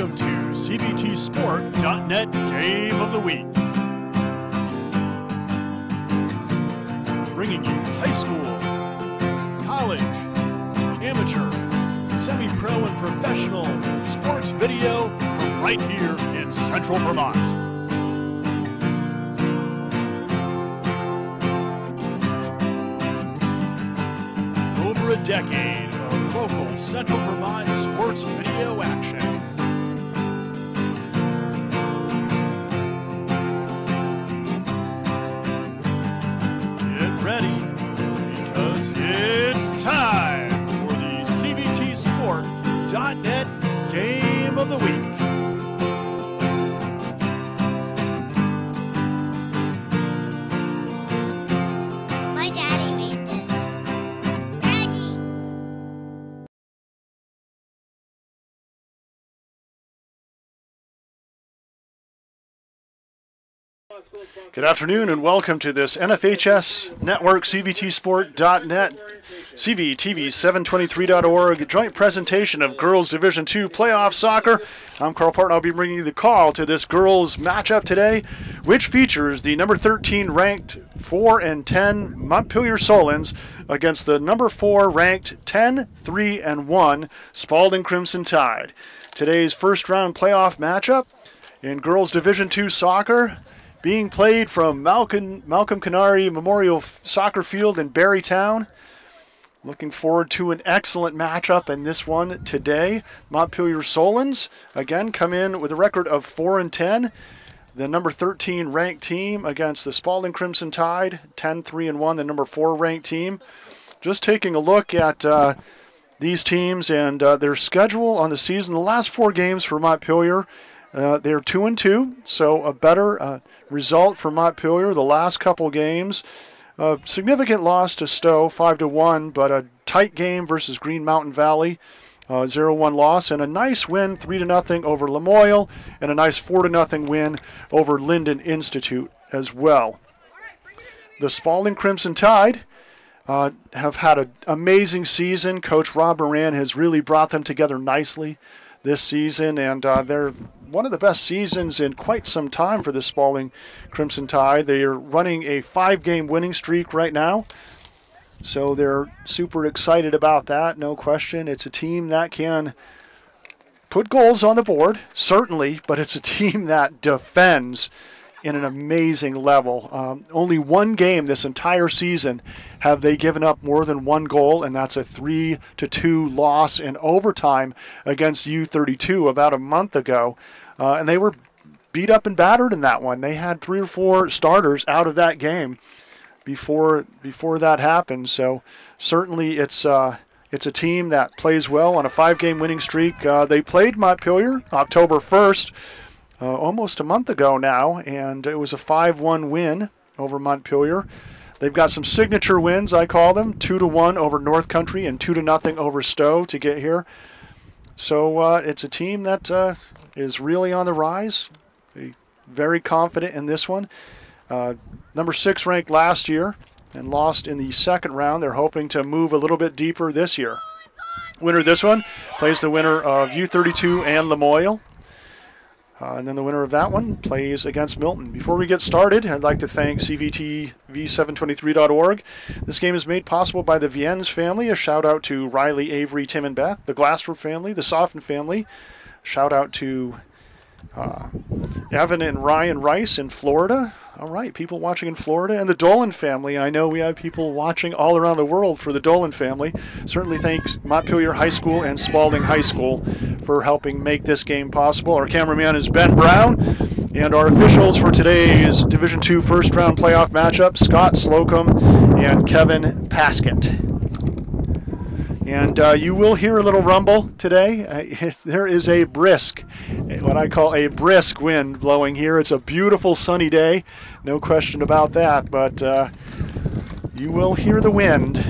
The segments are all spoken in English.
Welcome to CVTsport.net Game of the Week. Bringing you high school, college, amateur, semi-pro, and professional sports video from right here in Central Vermont. Over a decade of local Central Vermont sports video action. Get ready, because it's time for the CVTsport.net Game of the Week. My daddy made this. Daddy! Good afternoon and welcome to this NFHS Network CVTsport.net CVTV723.org joint presentation of Girls Division II Playoff Soccer. I'm Carl Parton. I'll be bringing you the call to this girls matchup today, which features the number 13 ranked 4-10 Montpelier Solons against the number 4 ranked 10-3-1 Spaulding Crimson Tide. Today's first round playoff matchup in Girls Division II Soccer, being played from Malcolm Canary Memorial Soccer Field in Barrytown. Looking forward to an excellent matchup in this one today. Montpelier Solons, again, come in with a record of 4-10. The number 13 ranked team against the Spaulding Crimson Tide, 10-3-1, the number 4 ranked team. Just taking a look at these teams and their schedule on the season. The last 4 games for Montpelier, they're 2-2, so a better result for Montpelier the last couple games. A significant loss to Stowe, 5-1, but a tight game versus Green Mountain Valley, 0-1 loss, and a nice win, 3-0 over Lamoille, and a nice 4-0 win over Linden Institute as well. The Spaulding Crimson Tide have had an amazing season. Coach Rob Moran has really brought them together nicely this season, and they're one of the best seasons in quite some time for the Spaulding Crimson Tide. They are running a 5-game winning streak right now, so they're super excited about that, no question. It's a team that can put goals on the board, certainly, but it's a team that defends in an amazing level. Only one game this entire season have they given up more than 1 goal, and that's a 3-2 loss in overtime against U32 about a month ago. And they were beat up and battered in that one. They had 3 or 4 starters out of that game before that happened. So certainly it's a team that plays well on a 5-game winning streak. They played Montpelier October 1st, almost a month ago now, and it was a 5-1 win over Montpelier. They've got some signature wins, I call them, 2-1 over North Country and 2-0 over Stowe to get here. So it's a team that is really on the rise. Very confident in this one. Number 6 ranked last year and lost in the second round. They're hoping to move a little bit deeper this year. Winner of this one plays the winner of U32 and Lamoille. And then the winner of that one plays against Milton. Before we get started, I'd like to thank CVTV723.org. This game is made possible by the Viennes family. A shout out to Riley, Avery, Tim, and Beth. The Glassford family, the Soffen family. Shout out to Evan and Ryan Rice in Florida. All right, people watching in Florida. And the Dolan family. I know we have people watching all around the world for the Dolan family. Certainly thanks Montpelier High School and Spaulding High School for helping make this game possible. Our cameraman is Ben Brown. And our officials for today's Division II first round playoff matchup, Scott Slocum and Kevin Paskett. And you will hear a little rumble today. There is a brisk, what I call a brisk wind blowing here. It's a beautiful sunny day, no question about that. But you will hear the wind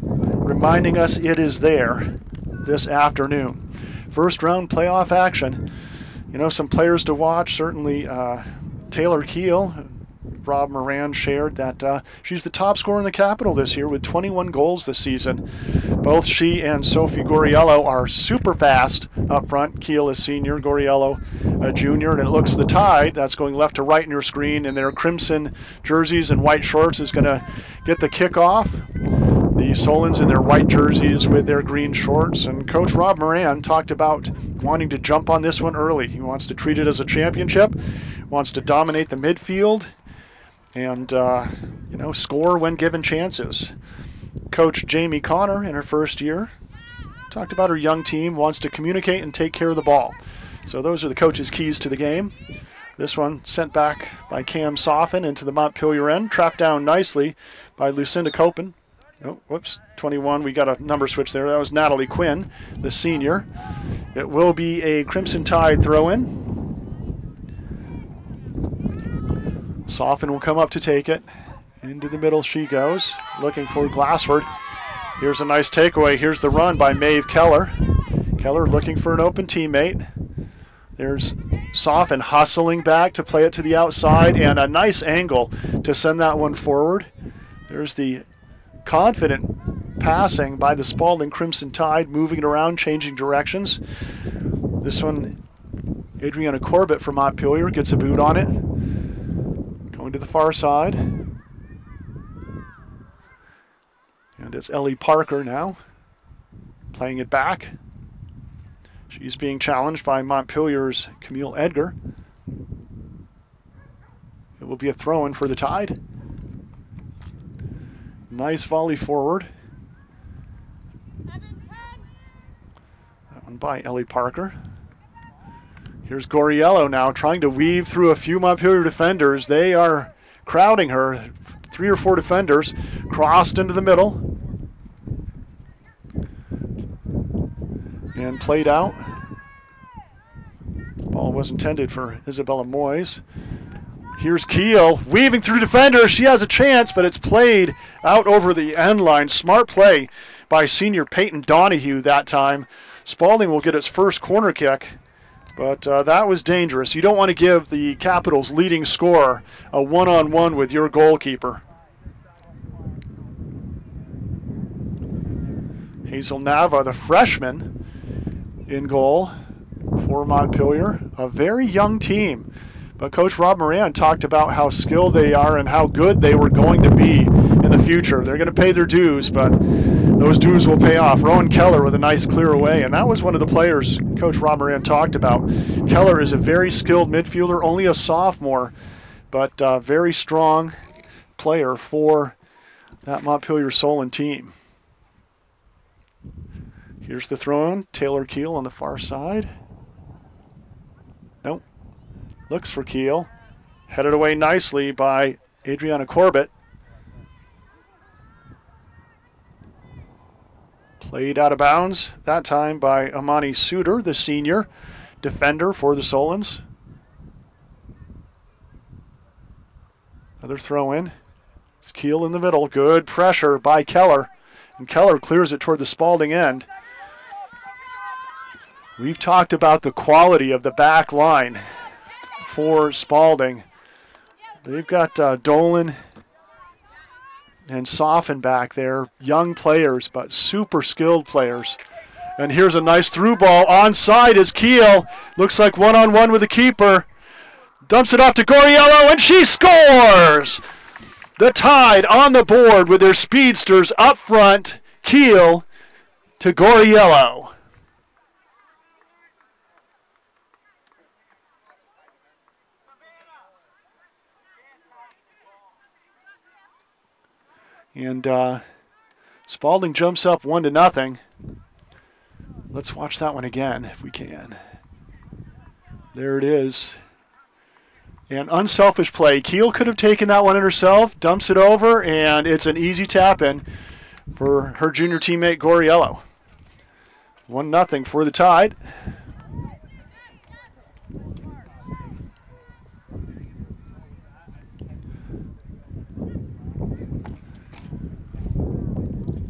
reminding us it is there this afternoon. First round playoff action. You know, some players to watch, certainly Taylor Keel, Rob Moran shared that she's the top scorer in the Capital this year with 21 goals this season. Both she and Sophie Goriello are super fast up front. Keel is senior, Goriello a junior, and it looks the Tide, that's going left to right in your screen, in their crimson jerseys and white shorts, is going to get the kickoff. The Solons in their white jerseys with their green shorts. And Coach Rob Moran talked about wanting to jump on this one early. He wants to treat it as a championship, wants to dominate the midfield, and score when given chances. Coach Jamie Connor, in her first year, talked about her young team, wants to communicate and take care of the ball. So those are the coach's keys to the game. This one sent back by Cam Soffin into the Montpelier end, trapped down nicely by Lucinda Copen. Oh, whoops, 21, we got a number switch there. That was Natalie Quinn, the senior. It will be a Crimson Tide throw-in. Soffin will come up to take it. Into the middle she goes, looking for Glassford. Here's a nice takeaway. Here's the run by Maeve Keller. Keller looking for an open teammate. There's Soffin hustling back to play it to the outside, and a nice angle to send that one forward. There's the confident passing by the Spaulding Crimson Tide, moving it around, changing directions. This one, Adriana Corbett from Montpelier gets a boot on it. Going to the far side. And it's Ellie Parker now, playing it back. She's being challenged by Montpelier's Camille Edgar. It will be a throw-in for the Tide. Nice volley forward. That one by Ellie Parker. Here's Goriello now trying to weave through a few Montpelier defenders. They are crowding her. 3 or 4 defenders crossed into the middle. And played out. Ball was intended for Isabella Moyes. Here's Keel weaving through defenders. She has a chance, but it's played out over the end line. Smart play by senior Peyton Donahue that time. Spaulding will get its first corner kick, but that was dangerous. You don't want to give the Capitals' leading scorer a one-on-one with your goalkeeper. Hazel Nava, the freshman, in goal for Montpelier. A very young team. But Coach Rob Moran talked about how skilled they are and how good they were going to be in the future. They're going to pay their dues, but those dues will pay off. Rowan Keller with a nice clear away, and that was one of the players Coach Rob Moran talked about. Keller is a very skilled midfielder, only a sophomore, but a very strong player for that Montpelier Solon team. Here's the throw-in. Taylor Keel on the far side. Nope. Looks for Keel. Headed away nicely by Adriana Corbett. Played out of bounds, that time by Amani Suter, the senior defender for the Solons. Another throw-in. It's Keel in the middle. Good pressure by Keller. And Keller clears it toward the Spaulding end. We've talked about the quality of the back line for Spaulding. They've got Dolan and Soffin back there. Young players, but super skilled players. And here's a nice through ball. Onside is Keel. Looks like one-on-one with the keeper. Dumps it off to Goriello, and she scores! The Tide on the board with their speedsters up front. Keel to Goriello. And Spaulding jumps up 1-0. Let's watch that one again if we can. There it is. And unselfish play. Keel could have taken that one in herself, dumps it over, and it's an easy tap-in for her junior teammate Goriello. 1-0 for the Tide.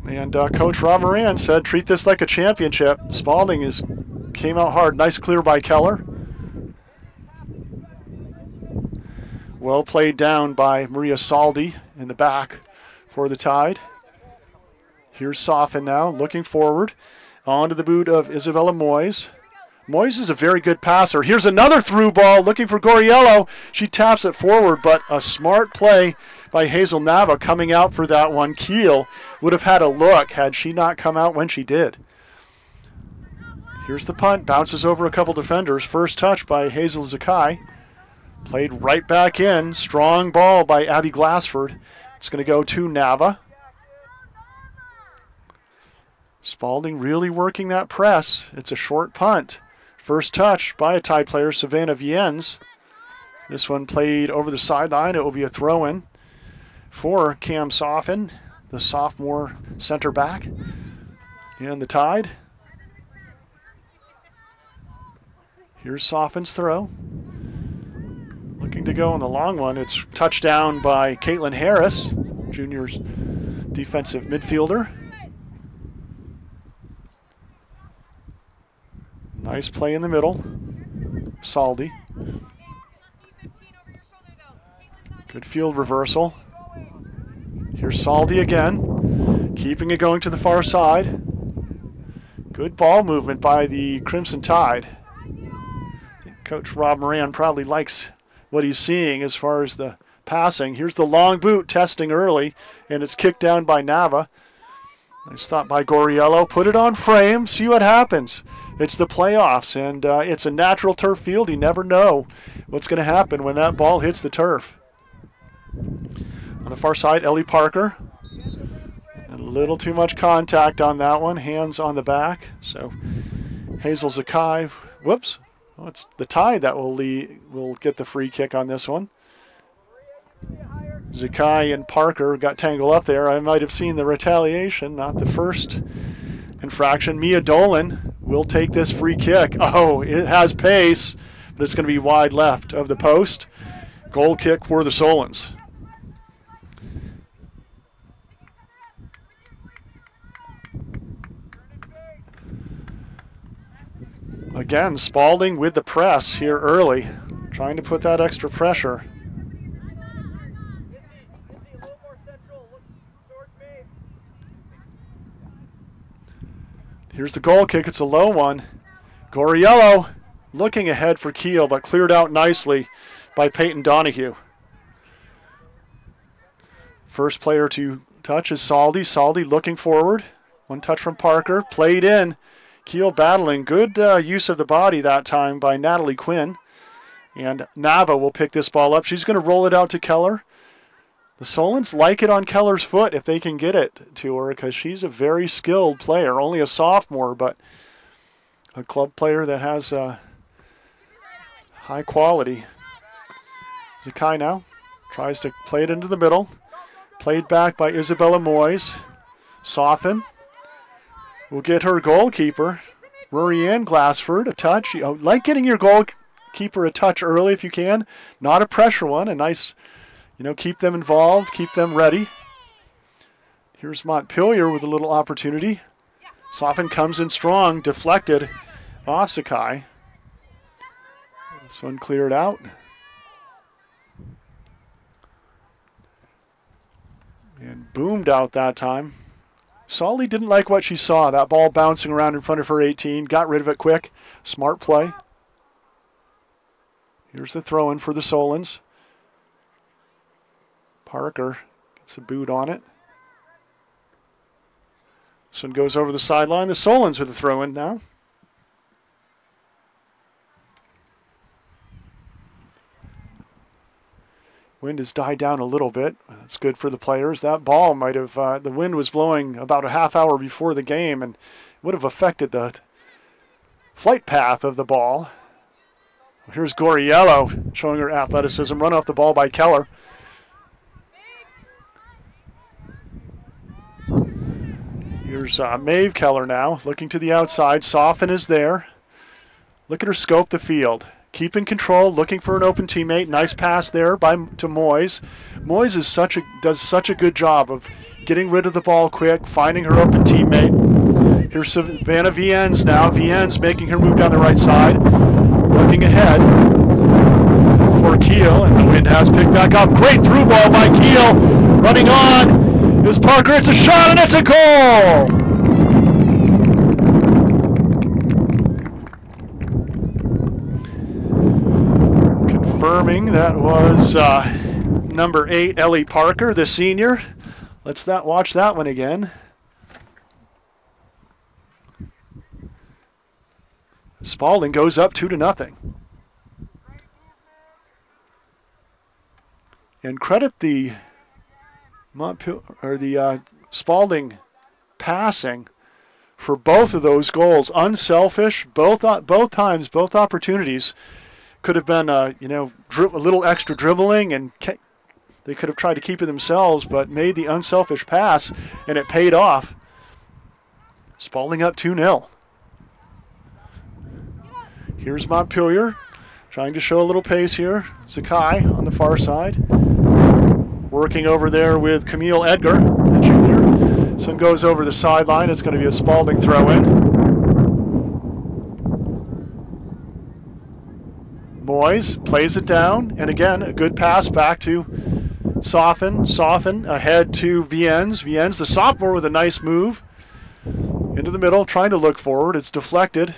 And Coach Rob Moran said, treat this like a championship. Spaulding came out hard. Nice clear by Keller. Well played down by Maria Saldi in the back for the Tide. Here's Sofin now, looking forward. Onto the boot of Isabella Moyes. Moyes is a very good passer. Here's another through ball, looking for Goriello. She taps it forward, but a smart play by Hazel Nava coming out for that one. Kiel would have had a look had she not come out when she did. Here's the punt, bounces over a couple defenders. First touch by Hazel Zakai. Played right back in. Strong ball by Abby Glassford. It's going to go to Nava. Spaulding really working that press. It's a short punt. First touch by a Tide player, Savannah Viens. This one played over the sideline. It will be a throw-in for Cam Sofin, the sophomore center back. And the Tide. Here's Sofin's throw. Looking to go on the long one. It's touchdown by Caitlin Harris, junior's defensive midfielder. Nice play in the middle. Saldi. Good field reversal. Here's Saldi again. Keeping it going to the far side. Good ball movement by the Crimson Tide. I think Coach Rob Moran probably likes what he's seeing as far as the passing. Here's the long boot testing early, and it's kicked down by Nava. Nice thought by Goriello. Put it on frame, see what happens. It's the playoffs, and it's a natural turf field. You never know what's going to happen when that ball hits the turf. On the far side, Ellie Parker. A little too much contact on that one. Hands on the back. So Hazel Zakai, whoops. Oh, it's the Tide that will get the free kick on this one. Zakai and Parker got tangled up there. I might have seen the retaliation, not the first infraction. Mia Dolan will take this free kick. Oh, it has pace, but it's going to be wide left of the post. Goal kick for the Solons. Again, Spaulding with the press here early, trying to put that extra pressure. Here's the goal kick. It's a low one. Goriello looking ahead for Kiel, but cleared out nicely by Peyton Donahue. First player to touch is Saldi. Saldi looking forward. One touch from Parker. Played in. Kiel battling. Good use of the body that time by Natalie Quinn. And Nava will pick this ball up. She's going to roll it out to Keller. The Solons like it on Keller's foot if they can get it to her, because she's a very skilled player. Only a sophomore, but a club player that has high quality. Zakai now tries to play it into the middle. Played back by Isabella Moyes. Sofin will get her goalkeeper, Rory-Ann Glassford, a touch. You like getting your goalkeeper a touch early if you can. Not a pressure one, a nice... keep them involved, keep them ready. Here's Montpelier with a little opportunity. Sofin comes in strong, deflected off Sakai. This one cleared out. And boomed out that time. Solly didn't like what she saw. That ball bouncing around in front of her 18. Got rid of it quick. Smart play. Here's the throw-in for the Solons. Parker gets a boot on it. This one goes over the sideline. The Solons with the throw-in now. Wind has died down a little bit. That's good for the players. That ball might have, the wind was blowing about a half hour before the game and would have affected the flight path of the ball. Here's Goriello showing her athleticism. Run off the ball by Keller. Here's Maeve Keller now, looking to the outside. Sofin is there. Look at her scope the field. Keeping control, looking for an open teammate. Nice pass there to Moyes. Moyes is does such a good job of getting rid of the ball quick, finding her open teammate. Here's Savannah Viens now. Viens making her move down the right side. Looking ahead for Keel, and the wind has picked back up. Great through ball by Keel. Running on is Parker. It's a shot, and it's a goal! Confirming that was number 8, Ellie Parker, the senior. Let's watch that one again. Spaulding goes up 2-0. And credit the Spaulding passing for both of those goals. Unselfish, both times, both opportunities. Could have been, a little extra dribbling, and they could have tried to keep it themselves, but made the unselfish pass, and it paid off. Spaulding up 2-0. Here's Montpelier, trying to show a little pace here. Zakai on the far side. Working over there with Camille Edgar, the junior. This one goes over the sideline. It's going to be a Spaulding throw-in. Moyes plays it down, and again, a good pass back to Soffen. Soffen ahead to Viens. Viens, the sophomore, with a nice move. Into the middle, trying to look forward. It's deflected.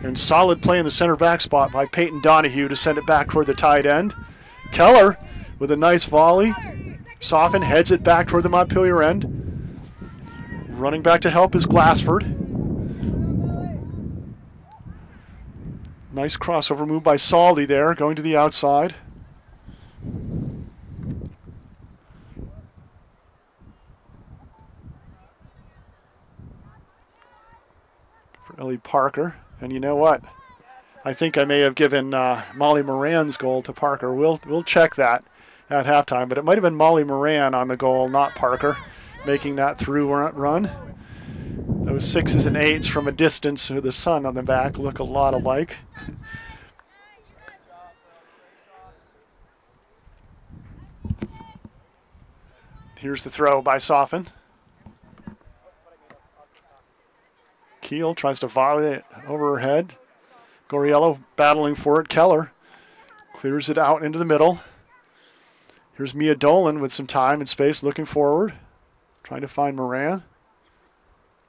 And solid play in the center back spot by Peyton Donahue to send it back toward the tight end. Keller with a nice volley. Soffen heads it back toward the Montpelier end. Running back to help is Glassford. Nice crossover move by Saldi there, going to the outside. For Ellie Parker. And you know what? I think I may have given Molly Moran's goal to Parker. We'll check that at halftime, but it might have been Molly Moran on the goal, not Parker, making that through run. Those 6s and 8s from a distance with the sun on the back look a lot alike. Here's the throw by Soffen. Keel tries to volley it over her head. Goriello battling for it. Keller clears it out into the middle. Here's Mia Dolan with some time and space looking forward. Trying to find Moran.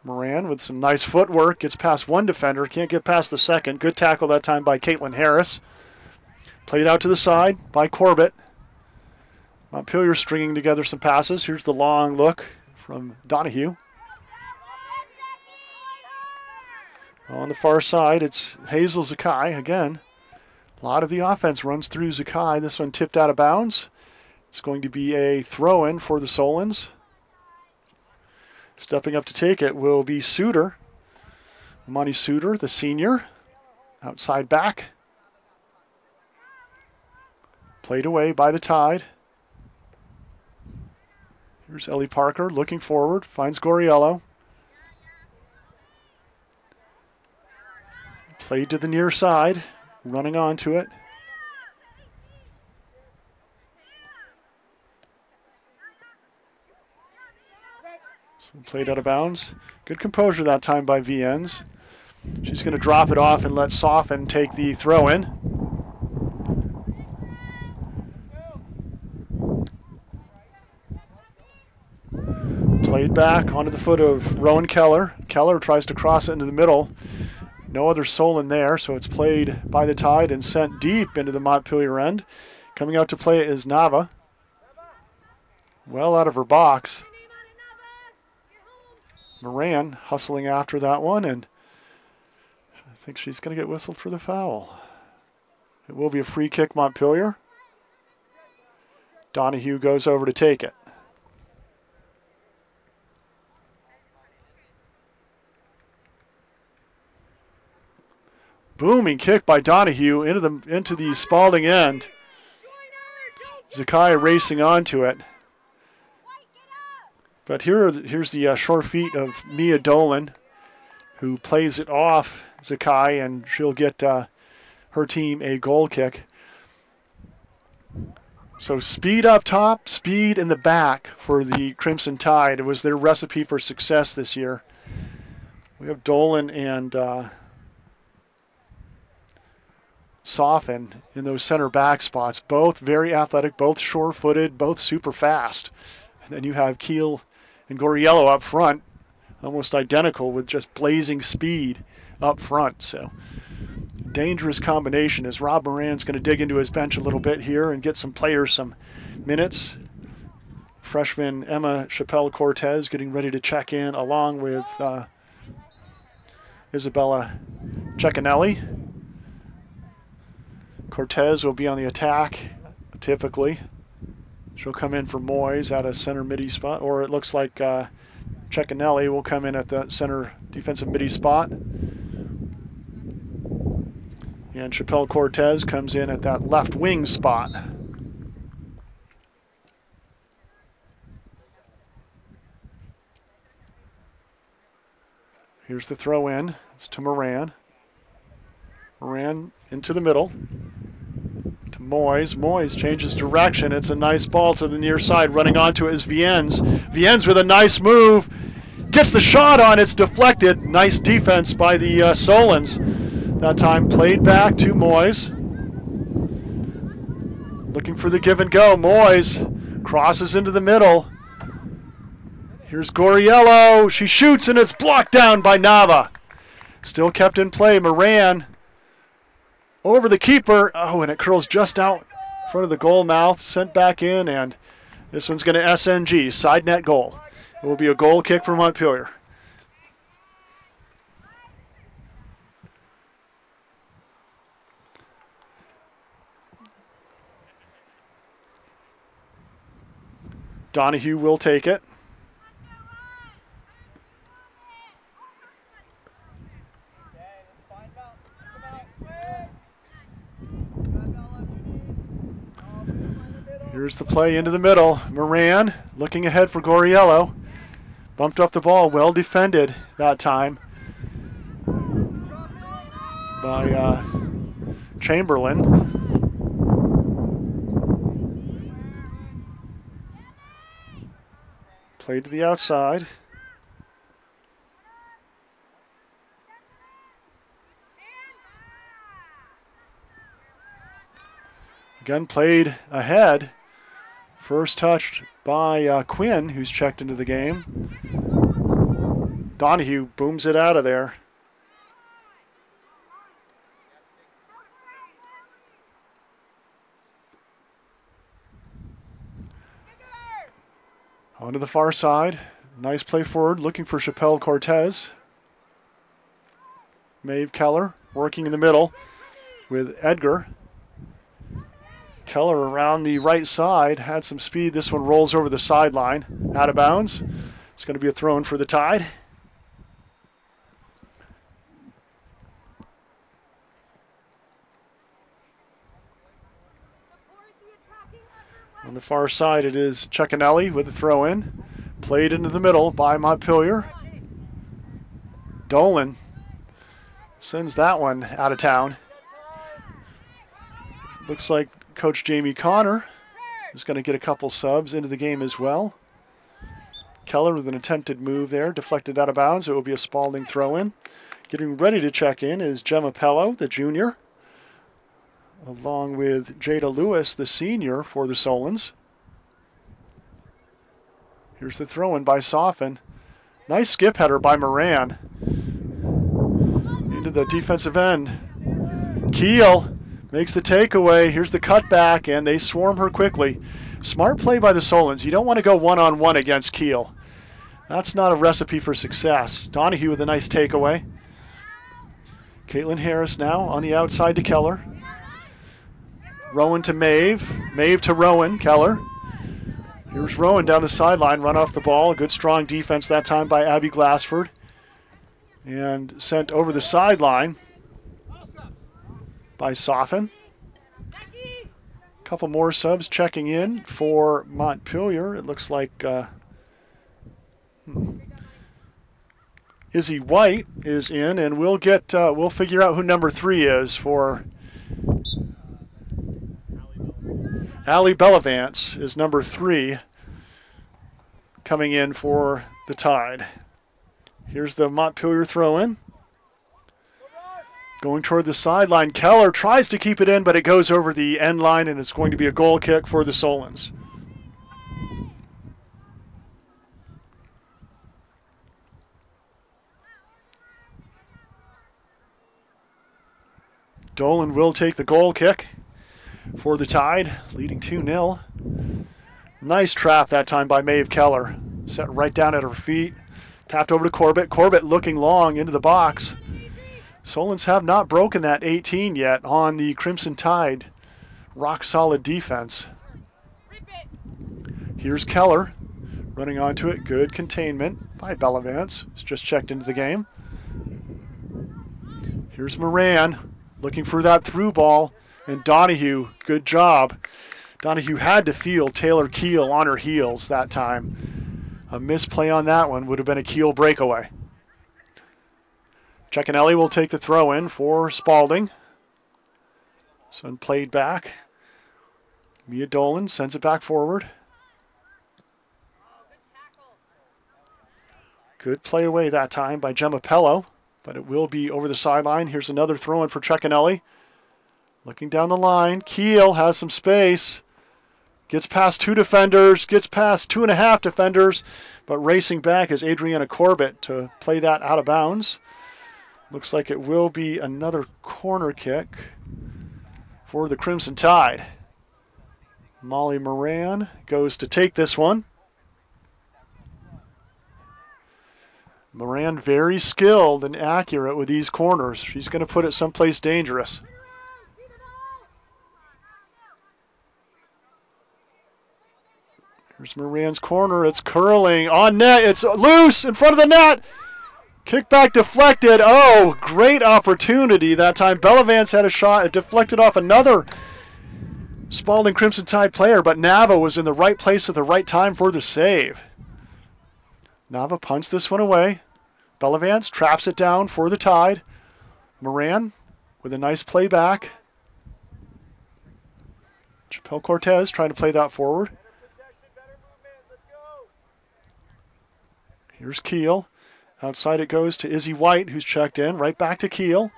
Moran with some nice footwork. Gets past one defender. Can't get past the second. Good tackle that time by Caitlin Harris. Played out to the side by Corbett. Montpelier stringing together some passes. Here's the long look from Donahue. On the far side, it's Hazel Zakai again. A lot of the offense runs through Zakai. This one tipped out of bounds. It's going to be a throw-in for the Solons. Stepping up to take it will be Suter. Monty Suter, the senior. Outside back. Played away by the Tide. Here's Ellie Parker looking forward. Finds Goriello. Played to the near side. Running onto it. So played out of bounds. Good composure that time by Viens. She's going to drop it off and let Soffen take the throw-in. Played back onto the foot of Rowan Keller. Keller tries to cross it into the middle. No other Solon there, so it's played by the Tide and sent deep into the Montpelier end. Coming out to play is Nava. Well out of her box. Moran hustling after that one, and I think she's going to get whistled for the foul. It will be a free kick, Montpelier. Donahue goes over to take it. Booming kick by Donahue into the Spaulding end. Zakai racing onto it. But here's the sure feet of Mia Dolan, who plays it off Zakai, and she'll get her team a goal kick. So speed up top, speed in the back for the Crimson Tide. It was their recipe for success this year. We have Dolan and Soften in those center back spots. Both very athletic, both sure-footed, both super fast. And then you have Keel and Goriello up front, almost identical with just blazing speed up front. So dangerous combination as Rob Moran's going to dig into his bench a little bit here and get some players some minutes. Freshman Emma Chappelle-Cortez getting ready to check in along with Isabella Ceccanelli. Cortez will be on the attack, typically. She'll come in for Moyes at a center midi spot, or it looks like Ceccanelli will come in at the center defensive midi spot. And Chappelle-Cortez comes in at that left wing spot. Here's the throw in. It's to Moran. Moran into the middle. To Moyes. Moyes changes direction. It's a nice ball to the near side. Running onto it is Viens. Viens with a nice move. Gets the shot on. It's deflected. Nice defense by the Solons. That time played back to Moyes. Looking for the give and go. Moyes crosses into the middle. Here's Goriello. She shoots and it's blocked down by Nava. Still kept in play. Moran over the keeper. Oh, and it curls just out in front of the goal mouth. Sent back in, and this one's going to SNG. Side net goal. It will be a goal kick for Montpelier. Donahue will take it. Here's the play into the middle. Moran looking ahead for Goriello. Bumped up the ball. Well defended that time by Chamberlain. Played to the outside. Again played ahead. First touched by Quinn, who's checked into the game. Donahue booms it out of there. On to the far side. Nice play forward, looking for Chappelle-Cortez. Maeve Keller working in the middle with Edgar. Keller around the right side, had some speed. This one rolls over the sideline, out of bounds. It's going to be a throw in for the Tide. On the far side, it is Ceccanelli with the throw in. Played into the middle by Montpelier. Dolan sends that one out of town. Looks like Coach Jamie Connor is going to get a couple subs into the game as well. Keller with an attempted move there, deflected out of bounds. It will be a Spaulding throw-in. Getting ready to check in is Gemma Pello, the junior, along with Jada Lewis, the senior, for the Solons. Here's the throw-in by Soften. Nice skip header by Moran. Into the defensive end. Keel makes the takeaway. Here's the cutback, and they swarm her quickly. Smart play by the Solons. You don't want to go one-on-one against Keel. That's not a recipe for success. Donahue with a nice takeaway. Caitlin Harris now on the outside to Keller. Rowan to Maeve. Maeve to Rowan. Keller. Here's Rowan down the sideline, run off the ball. A good strong defense that time by Abby Glassford. And sent over the sideline by Soften. A couple more subs checking in for Montpelier. It looks like Izzy White is in, and we'll figure out who number 3 is for Allie Bellavance is number 3 coming in for the Tide. Here's the Montpelier throw-in. Going toward the sideline. Keller tries to keep it in, but it goes over the end line, and it's going to be a goal kick for the Solons. Dolan will take the goal kick for the Tide, leading 2-0. Nice trap that time by Maeve Keller. Set right down at her feet. Tapped over to Corbett. Corbett looking long into the box. Solons have not broken that 18 yet on the Crimson Tide. Rock solid defense. Here's Keller running onto it. Good containment by Bellavance. He's just checked into the game. Here's Moran looking for that through ball. And Donahue, good job. Donahue had to feel Taylor Keel on her heels that time. A misplay on that one would have been a Keel breakaway. Cecchinelli will take the throw in for Spaulding. Sun played back. Mia Dolan sends it back forward. Good play away that time by Gemma Pello, but it will be over the sideline. Here's another throw in for Cecchinelli. Looking down the line. Keel has some space. Gets past 2 defenders, gets past 2.5 defenders, but racing back is Adriana Corbett to play that out of bounds. Looks like it will be another corner kick for the Crimson Tide. Molly Moran goes to take this one. Moran very skilled and accurate with these corners. She's going to put it someplace dangerous. Here's Moran's corner. It's curling on net. It's loose in front of the net. Kickback deflected. Oh, great opportunity that time. Bellavance had a shot. It deflected off another Spaulding Crimson Tide player, but Nava was in the right place at the right time for the save. Nava punts this one away. Bellavance traps it down for the Tide. Moran with a nice play back. Chappelle Cortez trying to play that forward. Here's Keel. Outside it goes to Izzy White, who's checked in. Right back to Keel.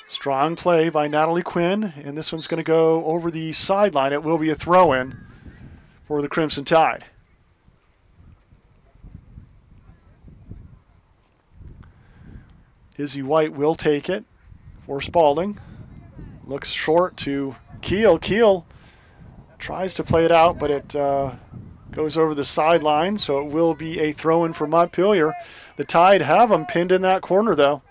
Strong play by Natalie Quinn, and this one's going to go over the sideline. It will be a throw-in for the Crimson Tide. Izzy White will take it for Spaulding. Looks short to Keel. Keel tries to play it out, but it goes over the sideline, so it will be a throw-in for Montpelier. The Tide have them pinned in that corner, though.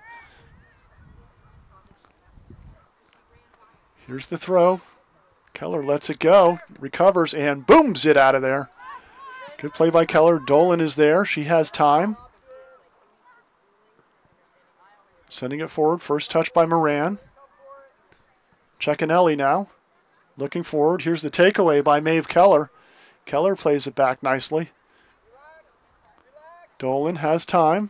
Here's the throw. Keller lets it go, recovers, and booms it out of there. Good play by Keller. Dolan is there. She has time. Sending it forward. First touch by Moran. Cecchinelli now. Looking forward. Here's the takeaway by Maeve Keller. Keller plays it back nicely. Dolan has time.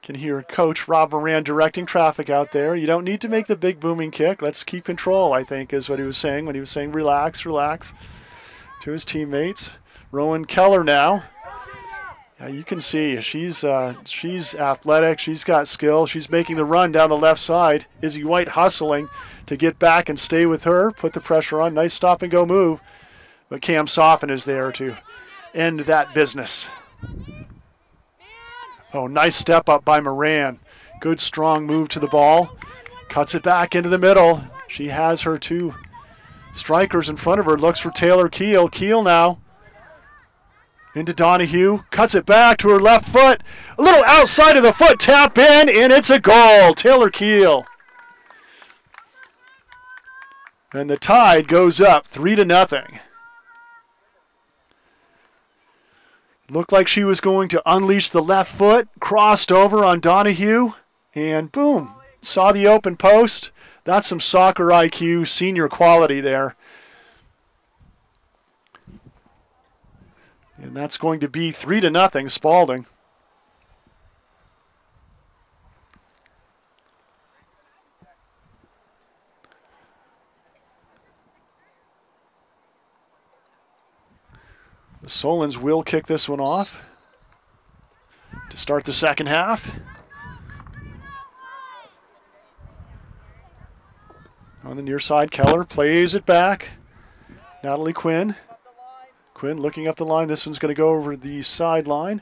Can hear Coach Rob Moran directing traffic out there. You don't need to make the big booming kick. Let's keep control, I think, is what he was saying when he was saying relax, relax to his teammates. Rowan Keller now. Yeah, you can see she's athletic. She's got skill. She's making the run down the left side. Izzy White hustling to get back and stay with her. Put the pressure on. Nice stop and go move. But Cam Soffen is there to end that business. Oh, nice step up by Moran. Good strong move to the ball. Cuts it back into the middle. She has her 2 strikers in front of her. Looks for Taylor Keel. Keel now. Into Donahue. Cuts it back to her left foot. A little outside of the foot. Tap in, and it's a goal. Taylor Keel. And the Tide goes up 3-0. Looked like she was going to unleash the left foot, crossed over on Donahue, and boom, saw the open post. That's some soccer IQ, senior quality there. And that's going to be 3-0 Spaulding. The Solons will kick this one off to start the second half. On the near side, Keller plays it back. Natalie Quinn. Quinn looking up the line. This one's going to go over the sideline.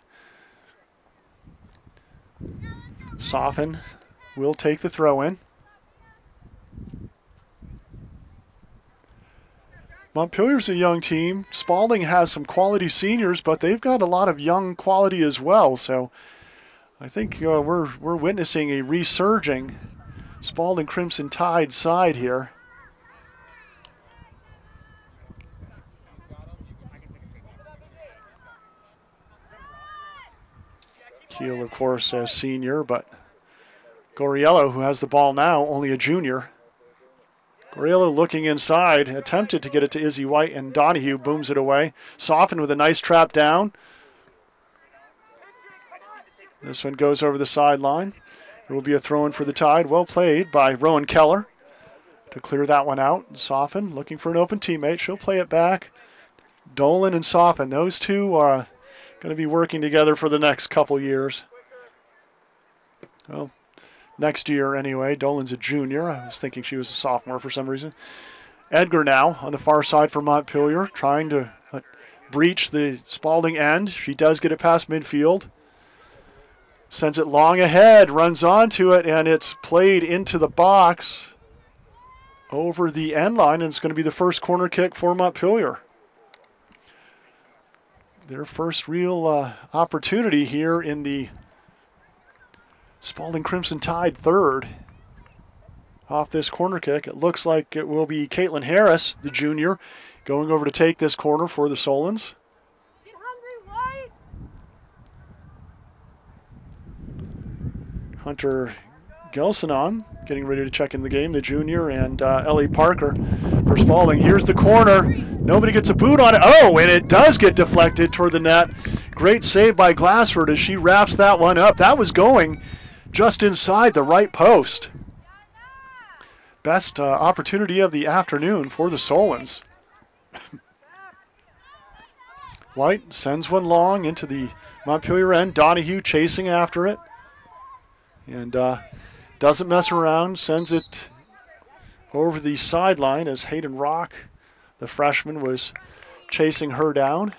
Soffen will take the throw in. Montpelier's a young team. Spaulding has some quality seniors, but they've got a lot of young quality as well. So I think we're witnessing a resurging Spaulding Crimson Tide side here. Keel, of course, a senior, but Goriello, who has the ball now, only a junior. Goriello looking inside, attempted to get it to Izzy White, and Donahue booms it away. Soffen with a nice trap down. This one goes over the sideline. It will be a throw-in for the Tide. Well played by Rowan Keller to clear that one out. Soffen looking for an open teammate. She'll play it back. Dolan and Soffen, those two are going to be working together for the next couple years. Well, next year anyway. Dolan's a junior. I was thinking she was a sophomore for some reason. Edgar now on the far side for Montpelier, trying to breach the Spaulding end. She does get it past midfield. Sends it long ahead, runs onto it, and it's played into the box over the end line, and it's going to be the first corner kick for Montpelier. Their first real opportunity here in the Spaulding Crimson Tide third. Off this corner kick, it looks like it will be Caitlin Harris, the junior, going over to take this corner for the Solons. Hunter Gelsonon getting ready to check in the game, the junior, and Ellie Parker for Spaulding. Here's the corner. Nobody gets a boot on it. Oh, and it does get deflected toward the net. Great save by Glassford as she wraps that one up. That was going just inside the right post. Best opportunity of the afternoon for the Solons. White sends one long into the Montpelier end. Donahue chasing after it. And doesn't mess around, sends it over the sideline as Hayden Rock, the freshman, was chasing her down.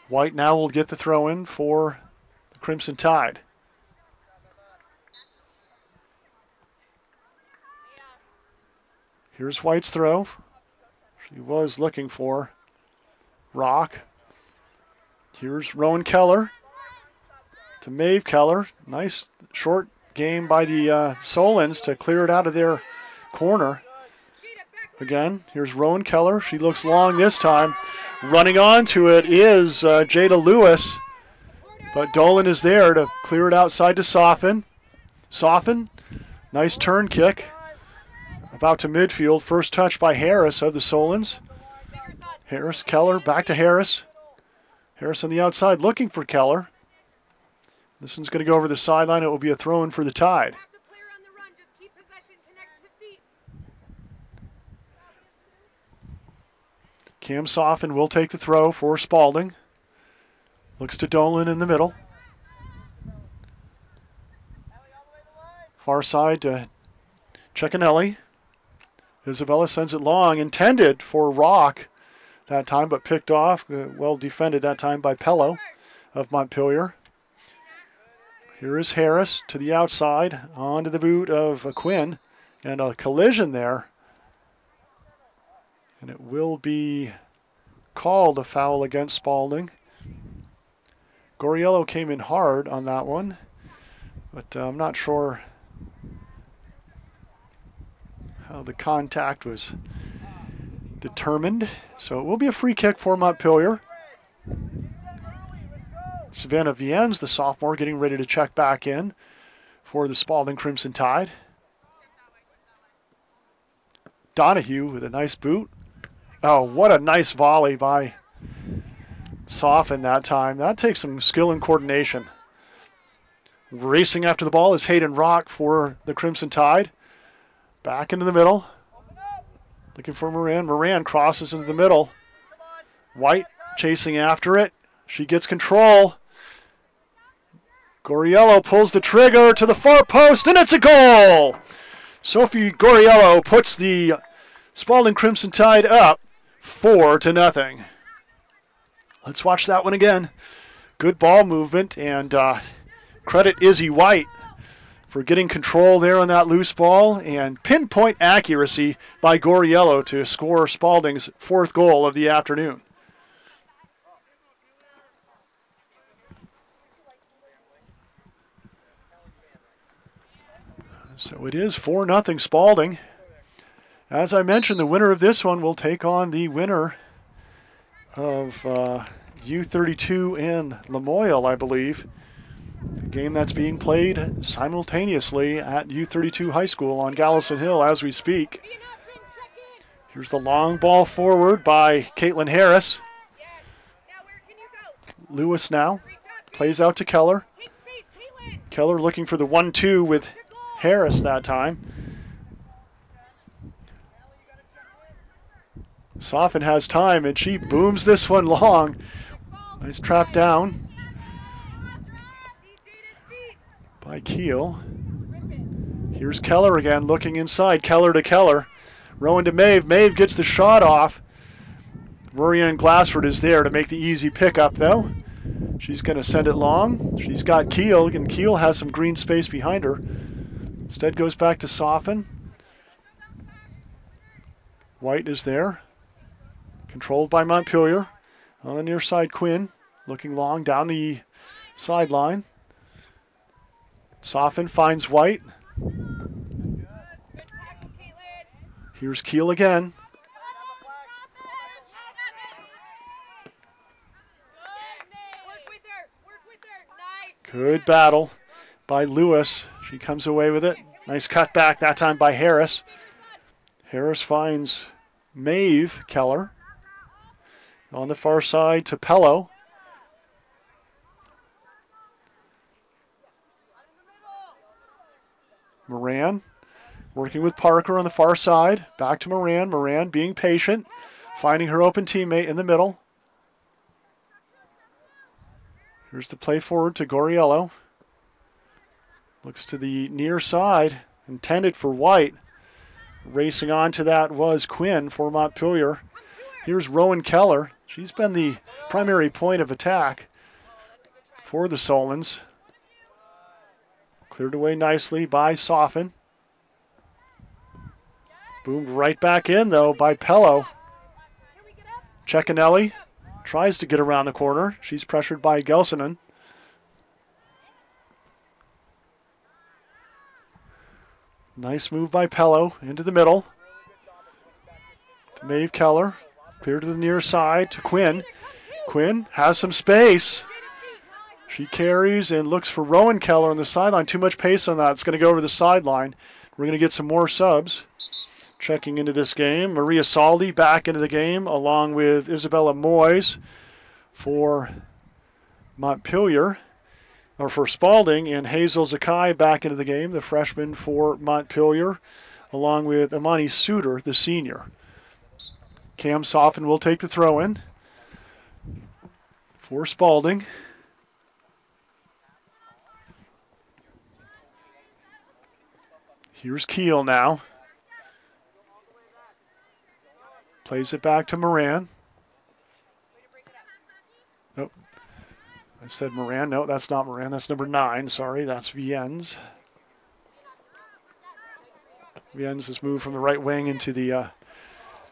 White now will get the throw in for the Crimson Tide. Here's White's throw. She was looking for Rock. Here's Rowan Keller to Maeve Keller. Nice short game by the Solons to clear it out of their corner. Again, here's Rowan Keller. She looks long this time. Running onto it is Jada Lewis, but Dolan is there to clear it outside to Soffen. Soffen, nice turn kick. About to midfield. First touch by Harris of the Solons. Harris, Keller, back to Harris. Harris on the outside looking for Keller. This one's going to go over the sideline. It will be a throw-in for the Tide. Cam Soffen will take the throw for Spaulding. Looks to Dolan in the middle. Far side to Ceccanelli. Isabella sends it long, intended for Rock that time, but picked off. Well defended that time by Pello of Montpelier. Here is Harris to the outside, onto the boot of Quinn, and a collision there. And it will be called a foul against Spaulding. Goriello came in hard on that one, but I'm not sure how the contact was determined. So it will be a free kick for Montpelier. Savannah Viennes, the sophomore, getting ready to check back in for the Spaulding Crimson Tide. Donahue with a nice boot. Oh, what a nice volley by Soffen that time. That takes some skill and coordination. Racing after the ball is Hayden Rock for the Crimson Tide. Back into the middle. Looking for Moran. Moran crosses into the middle. White chasing after it. She gets control. Goriello pulls the trigger to the far post, and it's a goal! Sophie Goriello puts the Spaulding Crimson Tide up 4-0. Let's watch that one again. Good ball movement, and credit Izzy White for getting control there on that loose ball, and pinpoint accuracy by Goriello to score Spaulding's 4th goal of the afternoon. So it is 4-0 Spaulding. As I mentioned, the winner of this one will take on the winner of U32 in Lamoille, I believe. A game that's being played simultaneously at U32 High School on Gallison Hill as we speak. Here's the long ball forward by Caitlin Harris. Lewis now plays out to Keller. Keller looking for the 1-2 with Harris that time. Soffin has time, and she booms this one long. Nice trap down by Keel. Here's Keller again, looking inside. Keller to Keller. Rowan to Maeve. Maeve gets the shot off. Marianne Glassford is there to make the easy pickup, though. She's going to send it long. She's got Keel, and Keel has some green space behind her. Instead goes back to Soffin. White is there. Controlled by Montpelier. On the near side, Quinn looking long down the sideline. Soffin finds White. Here's Keel again. Good battle by Lewis. She comes away with it. Nice cut back that time by Harris. Harris finds Maeve Keller. On the far side to Pello. Moran working with Parker on the far side. Back to Moran. Moran being patient. Finding her open teammate in the middle. Here's the play forward to Goriello. Looks to the near side. Intended for White. Racing on to that was Quinn for Montpelier. Here's Rowan Keller. She's been the primary point of attack for the Solons. Cleared away nicely by Soffin. Boomed right back in, though, by Pello. Ceccanelli tries to get around the corner. She's pressured by Gelsinen. Nice move by Pello into the middle. To Maeve Keller. Clear to the near side to Quinn. Quinn has some space. She carries and looks for Rowan Keller on the sideline. Too much pace on that. It's going to go over the sideline. We're going to get some more subs. Checking into this game. Maria Saldi back into the game along with Isabella Moyes for Montpelier, or for Spaulding, and Hazel Zakai back into the game, the freshman for Montpelier, along with Amani Suter, the senior. Cam Soffin will take the throw-in for Spaulding. Here's Keel now. Plays it back to Moran. Nope. I said Moran. No, that's not Moran. That's number 9. Sorry, that's Viennes. Viennes has moved from the right wing into the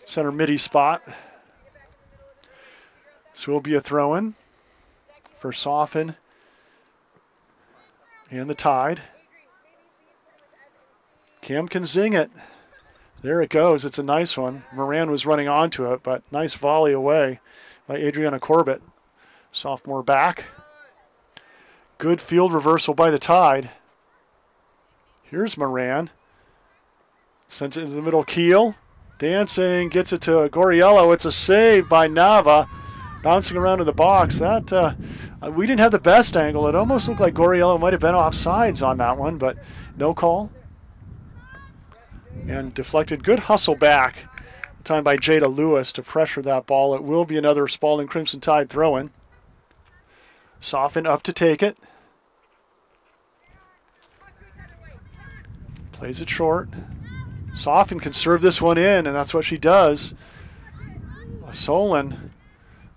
center midi spot. This will be a throw-in for Soffin and the Tide. Cam can zing it. There it goes. It's a nice one. Moran was running onto it, but nice volley away by Adriana Corbett. Sophomore back. Good field reversal by the Tide. Here's Moran. Sends it into the middle. Keel. Dancing. Gets it to Goriello. It's a save by Nava. Bouncing around in the box. That we didn't have the best angle. It almost looked like Goriello might have been offsides on that one, but no call. And deflected. Good hustle back. The time by Jada Lewis to pressure that ball. It will be another Spaulding Crimson Tide throw-in. Soffin up to take it. Plays it short. Sofin can serve this one in, and that's what she does. A Solon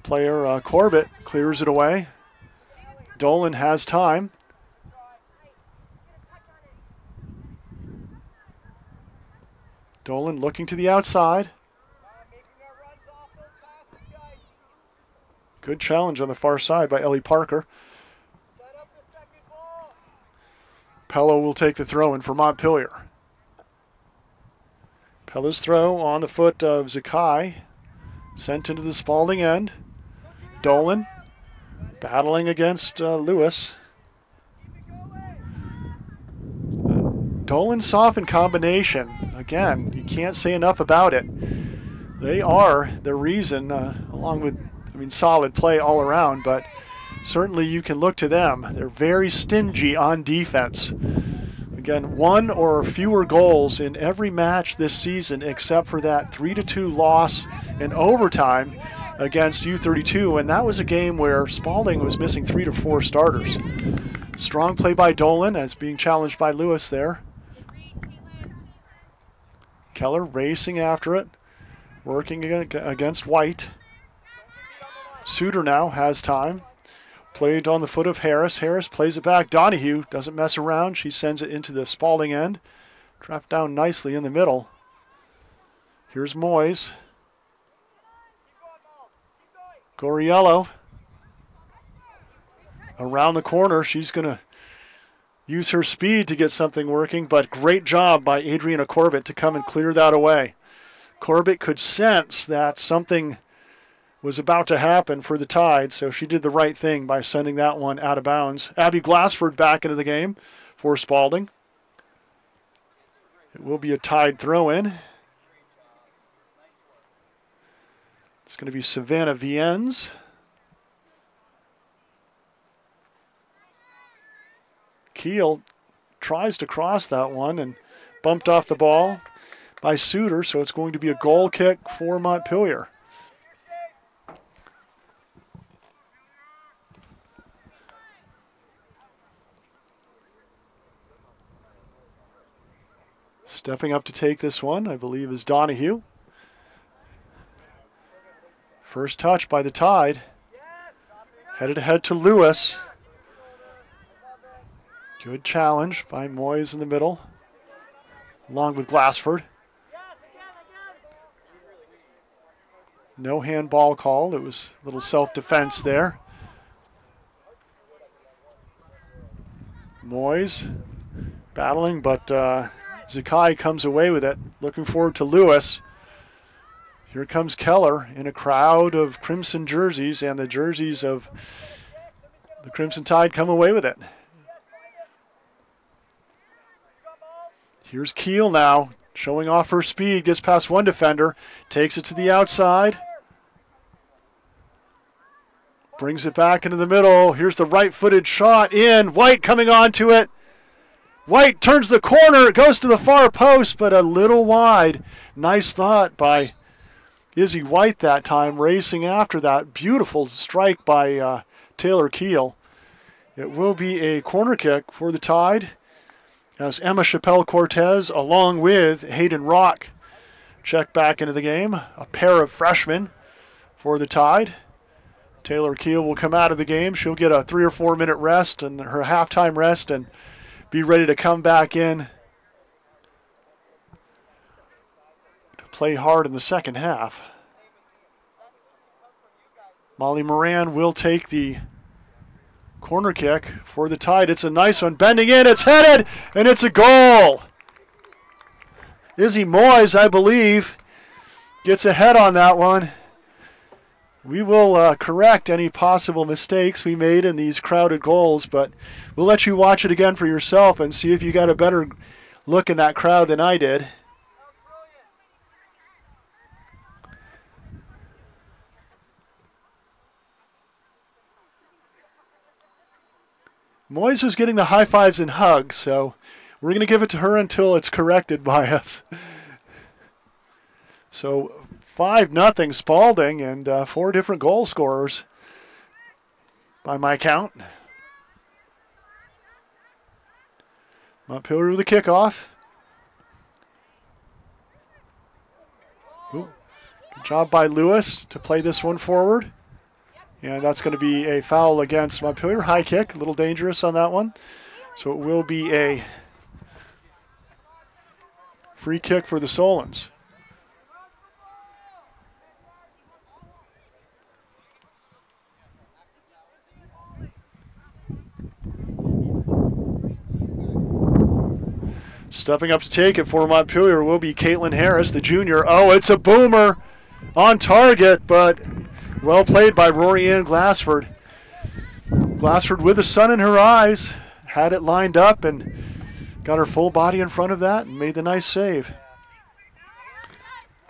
player, Corbett, clears it away. Dolan has time. Dolan looking to the outside. Good challenge on the far side by Ellie Parker. Pello will take the throw in for Montpelier. Pello's throw on the foot of Zakai. Sent into the Spaulding end. Dolan battling against Lewis. Dolan Sofin combination. Again, you can't say enough about it. They are the reason, along with, solid play all around, but certainly you can look to them. They're very stingy on defense. Again, one or fewer goals in every match this season except for that 3-2 loss in overtime against U32, and that was a game where Spaulding was missing 3 to 4 starters. Strong play by Dolan as being challenged by Lewis there. Keller racing after it, working against White. Suter now has time. Played on the foot of Harris. Harris plays it back. Donahue doesn't mess around. She sends it into the Spaulding end. Trapped down nicely in the middle. Here's Moyes. Goriello. Around the corner. She's going to use her speed to get something working, but great job by Adriana Corbett to come and clear that away. Corbett could sense that something was about to happen for the Tide, so she did the right thing by sending that one out of bounds. Abby Glassford back into the game for Spaulding. It will be a Tide throw-in. It's going to be Savannah Viennes. Keel tries to cross that one and bumped off the ball by Suter, so it's going to be a goal kick for Montpelier. Stepping up to take this one, I believe, is Donahue. First touch by the Tide. Headed ahead to Lewis. Good challenge by Moyes in the middle, along with Glassford. No handball called. It was a little self-defense there. Moyes battling, but Zakai comes away with it. Looking forward to Lewis. Here comes Keller in a crowd of crimson jerseys, and the jerseys of the Crimson Tide come away with it. Here's Keel now, showing off her speed, gets past one defender, takes it to the outside. Brings it back into the middle. Here's the right-footed shot in. White coming onto it. White turns the corner, it goes to the far post, but a little wide. Nice thought by Izzy White that time, racing after that. Beautiful strike by Taylor Keel. It will be a corner kick for the Tide, as Emma Chappelle-Cortez, along with Hayden Rock, check back into the game. A pair of freshmen for the Tide. Taylor Keel will come out of the game. She'll get a 3 or 4 minute rest and her halftime rest and be ready to come back in to play hard in the second half. Molly Moran will take the corner kick for the Tide. It's a nice one. Bending in, it's headed, and it's a goal. Izzy Moyes, I believe, gets ahead on that one. We will correct any possible mistakes we made in these crowded goals, but we'll let you watch it again for yourself and see if you got a better look in that crowd than I did. Moyes was getting the high fives and hugs, so we're going to give it to her until it's corrected by us. So 5-0 Spaulding, and 4 different goal scorers by my count. Montpelier with the kickoff. Good job by Lewis to play this one forward. And that's going to be a foul against Montpelier. High kick, a little dangerous on that one. So it will be a free kick for the Solons. Stepping up to take it for Montpelier will be Caitlin Harris, the junior. Oh, it's a boomer on target, but well played by Rory Ann Glassford. Glassford with the sun in her eyes, had it lined up and got her full body in front of that and made the nice save.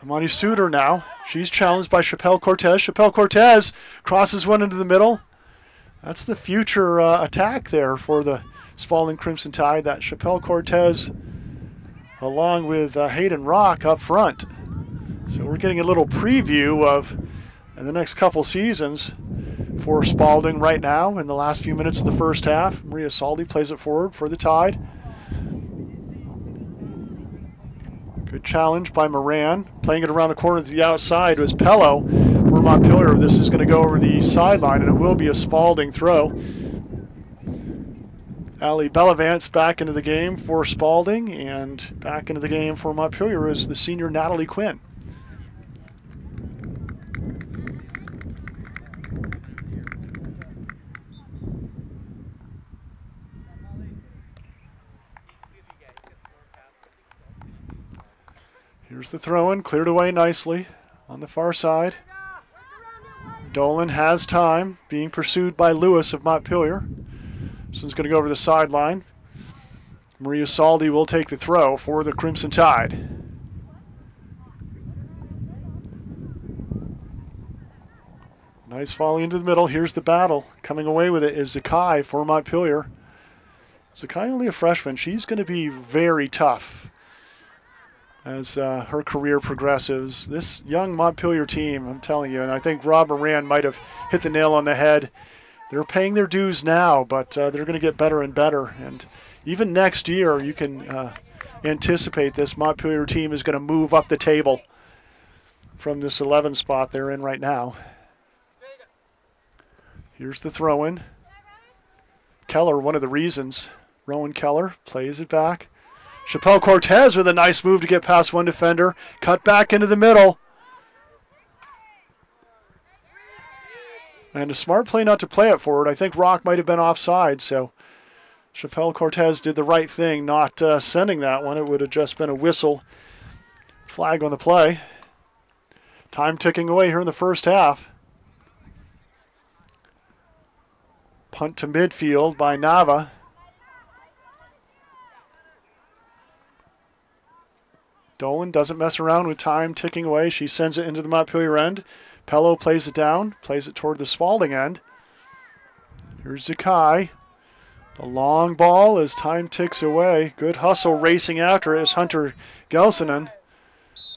Amani Suter now. She's challenged by Chappelle Cortez. Chappelle Cortez crosses one into the middle. That's the future attack there for the Spaulding Crimson Tide, that Chappelle Cortez along with Hayden Rock up front. So we're getting a little preview of the next couple seasons for Spaulding right now in the last few minutes of the first half. Maria Saldi plays it forward for the Tide. Good challenge by Moran. Playing it around the corner to the outside was Pello for Montpelier. This is going to go over the sideline, and it will be a Spaulding throw. Ali Bellavance back into the game for Spaulding, and back into the game for Montpelier is the senior Natalie Quinn. Here's the throw-in, cleared away nicely on the far side. Dolan has time, being pursued by Lewis of Montpelier. This one's going to go over the sideline. Maria Saldi will take the throw for the Crimson Tide. Nice volley into the middle. Here's the battle. Coming away with it is Zakai for Montpelier. Zakai only a freshman. She's going to be very tough as her career progresses. This young Montpelier team, I'm telling you, and I think Rob Moran might have hit the nail on the head. They're paying their dues now, but they're going to get better and better. And even next year, you can anticipate this Montpelier team is going to move up the table from this 11 spot they're in right now. Here's the throw-in. Keller, one of the reasons. Rowan Keller plays it back. Chappelle Cortez with a nice move to get past one defender. Cut back into the middle. And a smart play not to play it forward. I think Rock might have been offside, so Chappelle Cortez did the right thing not sending that one. It would have just been a whistle. Flag on the play. Time ticking away here in the first half. Punt to midfield by Nava. Dolan doesn't mess around with time ticking away. She sends it into the Montpelier end. Pello plays it down, plays it toward the Spaulding end. Here's Zakai. The long ball as time ticks away. Good hustle racing after it is Hunter Gelsinen.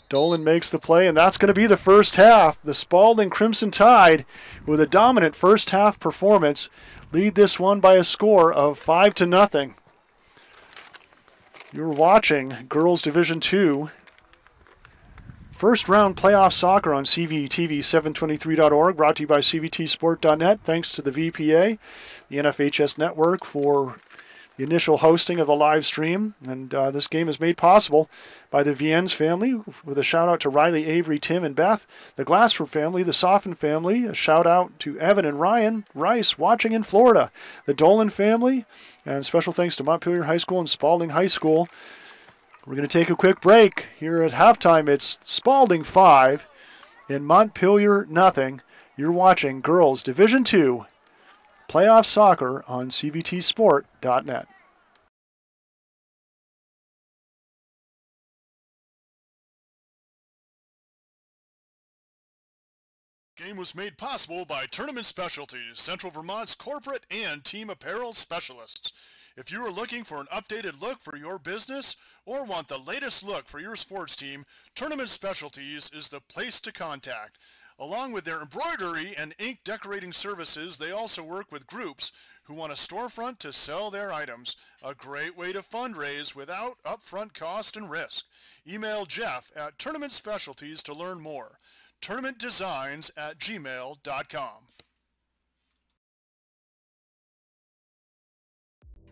Dolan makes the play, and that's going to be the first half. The Spaulding Crimson Tide, with a dominant first half performance, lead this one by a score of 5-0. You're watching Girls Division II first round playoff soccer on CVTV723.org, brought to you by CVTsport.net. Thanks to the VPA, the NFHS Network, for the initial hosting of the live stream. And this game is made possible by the Viennes family, with a shout out to Riley, Avery, Tim, and Beth. The Glassford family, the Soffen family, a shout out to Evan and Ryan Rice watching in Florida. The Dolan family, and special thanks to Montpelier High School and Spaulding High School. We're going to take a quick break. Here at halftime, it's Spaulding 5 and Montpelier nothing. You're watching Girls Division II Playoff Soccer on CVTsport.net. Game was made possible by Tournament Specialties, Central Vermont's corporate and team apparel specialists. If you are looking for an updated look for your business or want the latest look for your sports team, Tournament Specialties is the place to contact. Along with their embroidery and ink decorating services, they also work with groups who want a storefront to sell their items. A great way to fundraise without upfront cost and risk. Email Jeff at Tournament Specialties to learn more. tournamentdesigns@gmail.com.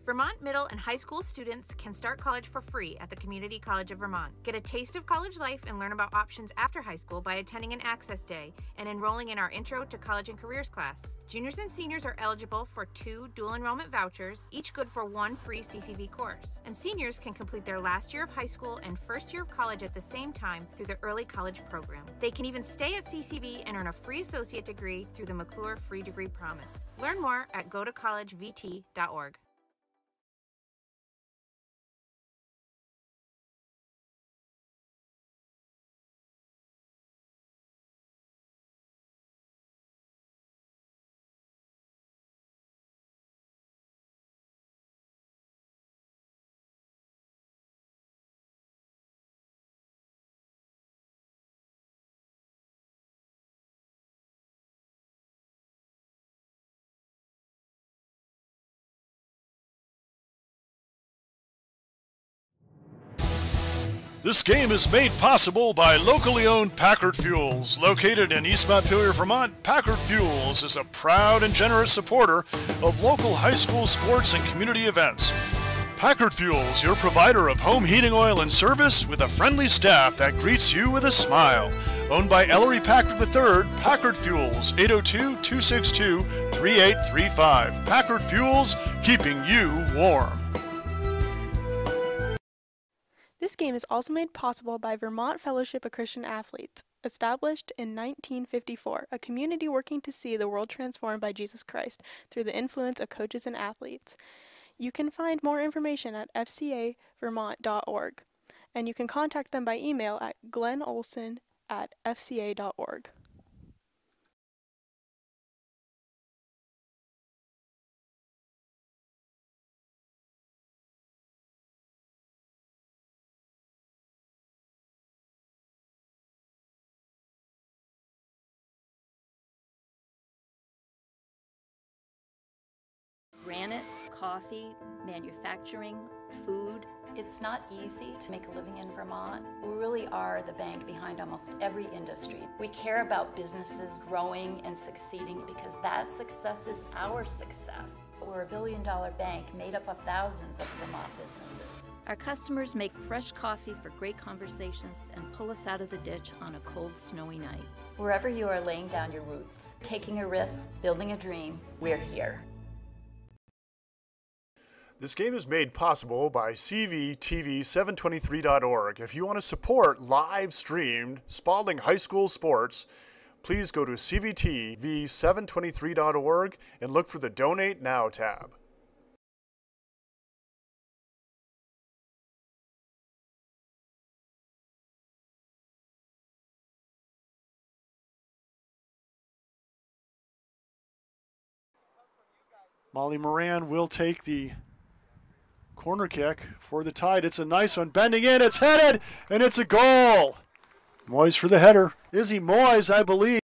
Vermont middle and high school students can start college for free at the Community College of Vermont. Get a taste of college life and learn about options after high school by attending an Access Day and enrolling in our Intro to College and Careers class. Juniors and seniors are eligible for 2 dual enrollment vouchers, each good for 1 free CCV course. And seniors can complete their last year of high school and first year of college at the same time through the Early College Program. They can even stay at CCV and earn a free associate degree through the McClure Free Degree Promise. Learn more at gotocollegevt.org. This game is made possible by locally owned Packard Fuels. Located in East Montpelier, Vermont, Packard Fuels is a proud and generous supporter of local high school sports and community events. Packard Fuels, your provider of home heating oil and service with a friendly staff that greets you with a smile. Owned by Ellery Packard III, Packard Fuels, 802-262-3835. Packard Fuels, keeping you warm. This game is also made possible by Vermont Fellowship of Christian Athletes, established in 1954, a community working to see the world transformed by Jesus Christ through the influence of coaches and athletes. You can find more information at fcavermont.org, and you can contact them by email at glennolson@fca.org. Granite, coffee, manufacturing, food. It's not easy to make a living in Vermont. We really are the bank behind almost every industry. We care about businesses growing and succeeding because that success is our success. We're a billion-dollar bank made up of thousands of Vermont businesses. Our customers make fresh coffee for great conversations and pull us out of the ditch on a cold, snowy night. Wherever you are laying down your roots, taking a risk, building a dream, we're here. This game is made possible by cvtv723.org. If you want to support live-streamed Spaulding High School sports, please go to cvtv723.org and look for the Donate Now tab. Molly Moran will take the corner kick for the Tide. It's a nice one. Bending in, it's headed, and it's a goal. Moyes for the header. Izzy Moyes, I believe.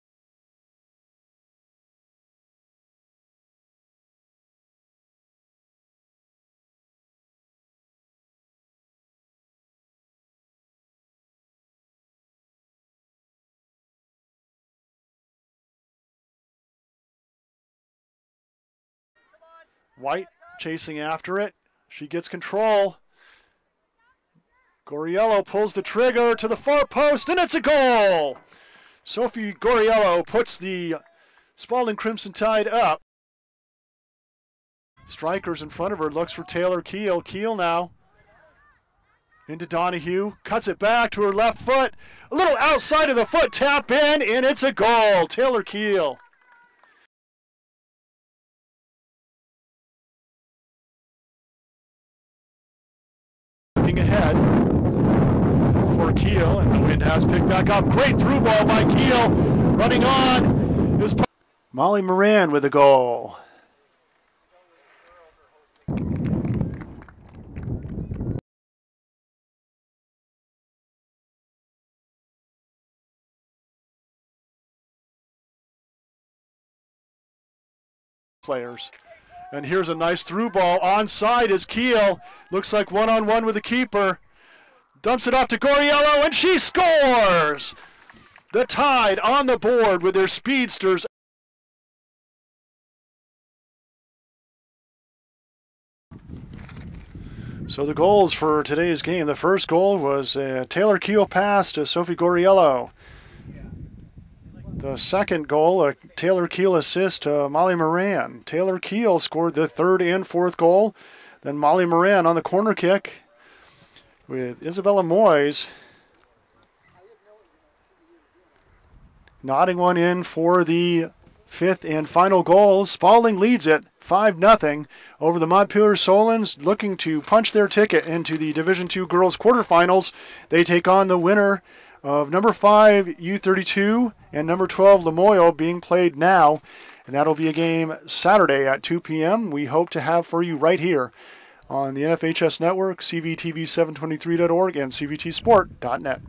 White chasing after it. She gets control. Goriello pulls the trigger to the far post, and it's a goal! Sophie Goriello puts the Spaulding Crimson Tide up. Strikers in front of her, looks for Taylor Keel. Keel now into Donahue, cuts it back to her left foot. A little outside of the foot, tap in, and it's a goal. Taylor Keel. Ahead for Keel, and the wind has picked back up. Great through ball by Keel. Running on is Molly Moran with a goal. Players. And here's a nice through ball. Onside is Keel. Looks like one-on-one with the keeper. Dumps it off to Goriello, and she scores! The Tide on the board with their speedsters. So the goals for today's game. The first goal was a Taylor Keel pass to Sophie Goriello. The second goal, a Taylor Keel assist to Molly Moran. Taylor Keel scored the third and fourth goal. Then Molly Moran on the corner kick with Isabella Moyes nodding one in for the fifth and final goal. Spaulding leads it 5-0 over the Montpelier Solons, looking to punch their ticket into the Division II girls quarterfinals. They take on the winner of number 5 U32 and number 12 Lamoille being played now, and that'll be a game Saturday at 2 p.m. we hope to have for you right here on the NFHS Network, CVTV723.org, and CVTsport.net.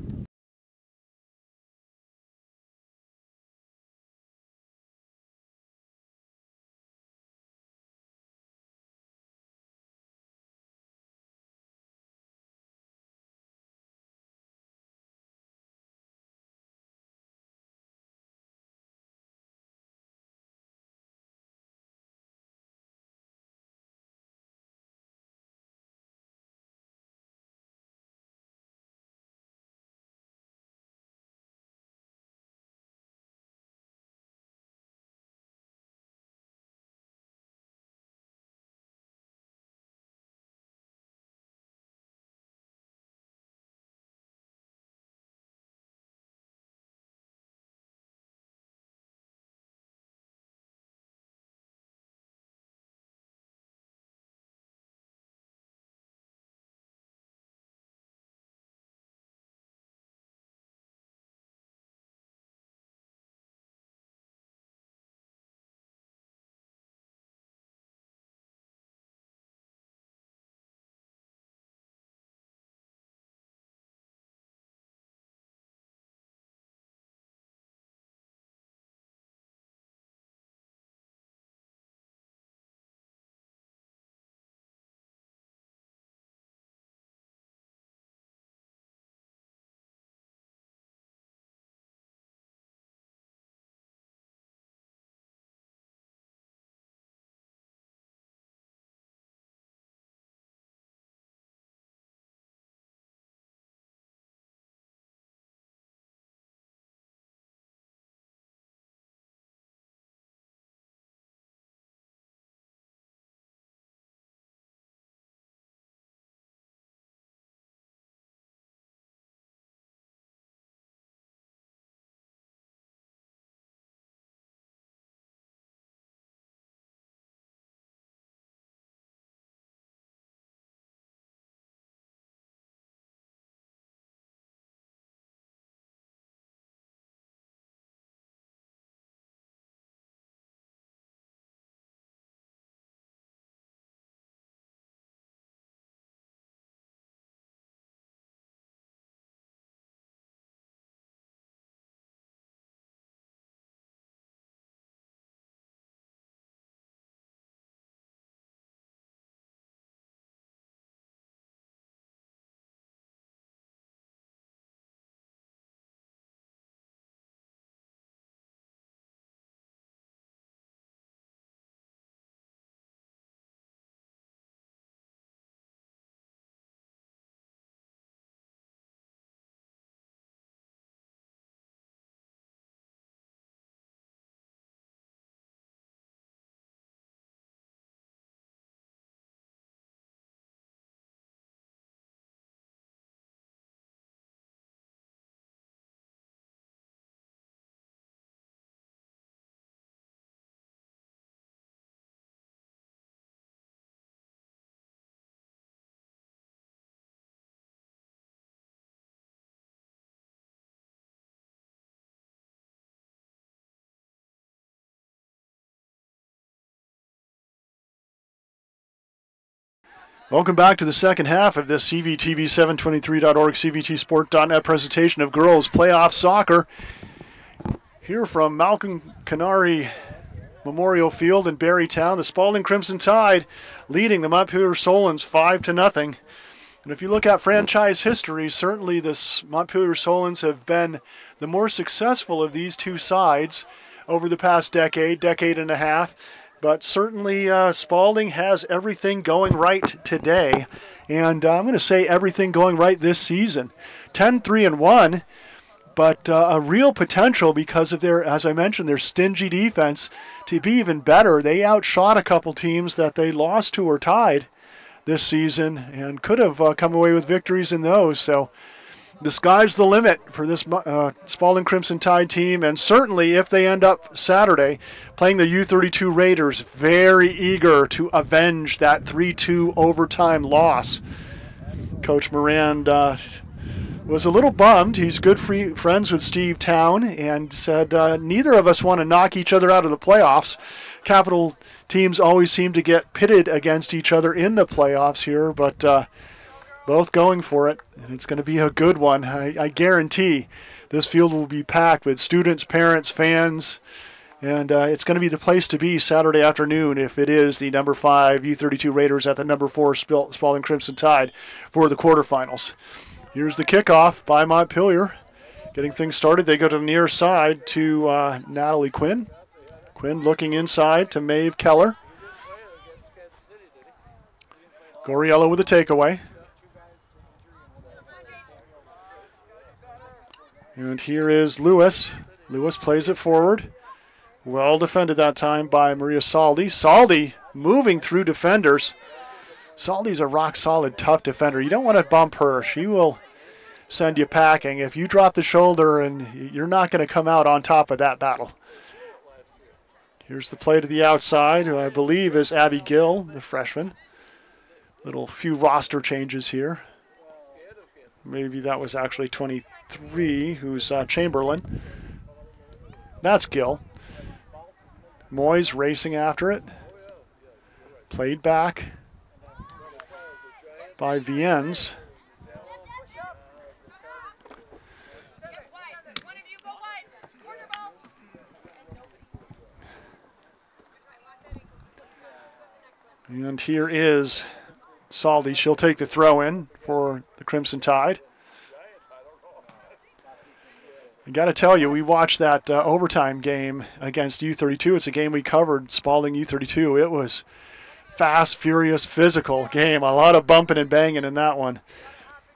Welcome back to the second half of this CVTV723.org, CVTsport.net presentation of girls playoff soccer. Here from Malcolm Canary Memorial Field in Barrytown, the Spaulding Crimson Tide leading the Montpelier Solons 5-0. And if you look at franchise history, certainly the Montpelier Solons have been the more successful of these two sides over the past decade and a half. But certainly Spaulding has everything going right today. And I'm going to say everything going right this season. 10-3-1, but a real potential because of their, as I mentioned, their stingy defense to be even better. They outshot a couple teams that they lost to or tied this season and could have come away with victories in those. So the sky's the limit for this Spaulding Crimson Tide team, and certainly if they end up Saturday playing the U32 Raiders, very eager to avenge that 3-2 overtime loss. Coach Moran was a little bummed. He's good friends with Steve Town and said neither of us want to knock each other out of the playoffs. Capital teams always seem to get pitted against each other in the playoffs here, but both going for it, and it's going to be a good one. I guarantee this field will be packed with students, parents, fans, and it's going to be the place to be Saturday afternoon if it is the number 5 U32 Raiders at the number 4 Spaulding Crimson Tide for the quarterfinals. Here's the kickoff by Montpelier. Getting things started, they go to the near side to Natalie Quinn. Quinn looking inside to Maeve Keller. Goriello with a takeaway. And here is Lewis. Lewis plays it forward. Well defended that time by Maria Saldi. Saldi moving through defenders. Saldi's a rock-solid, tough defender. You don't want to bump her. She will send you packing. If you drop the shoulder, and you're not going to come out on top of that battle. Here's the play to the outside, who I believe is Abby Gill, the freshman. Little few roster changes here. Maybe that was actually 23, who's Chamberlain. That's Gill. Moyes racing after it. Played back by Viennes. And here is Saldi. She'll take the throw in for the Crimson Tide. I got to tell you, we watched that overtime game against U32. It's a game we covered, Spaulding U32. It was fast, furious, physical game. A lot of bumping and banging in that one.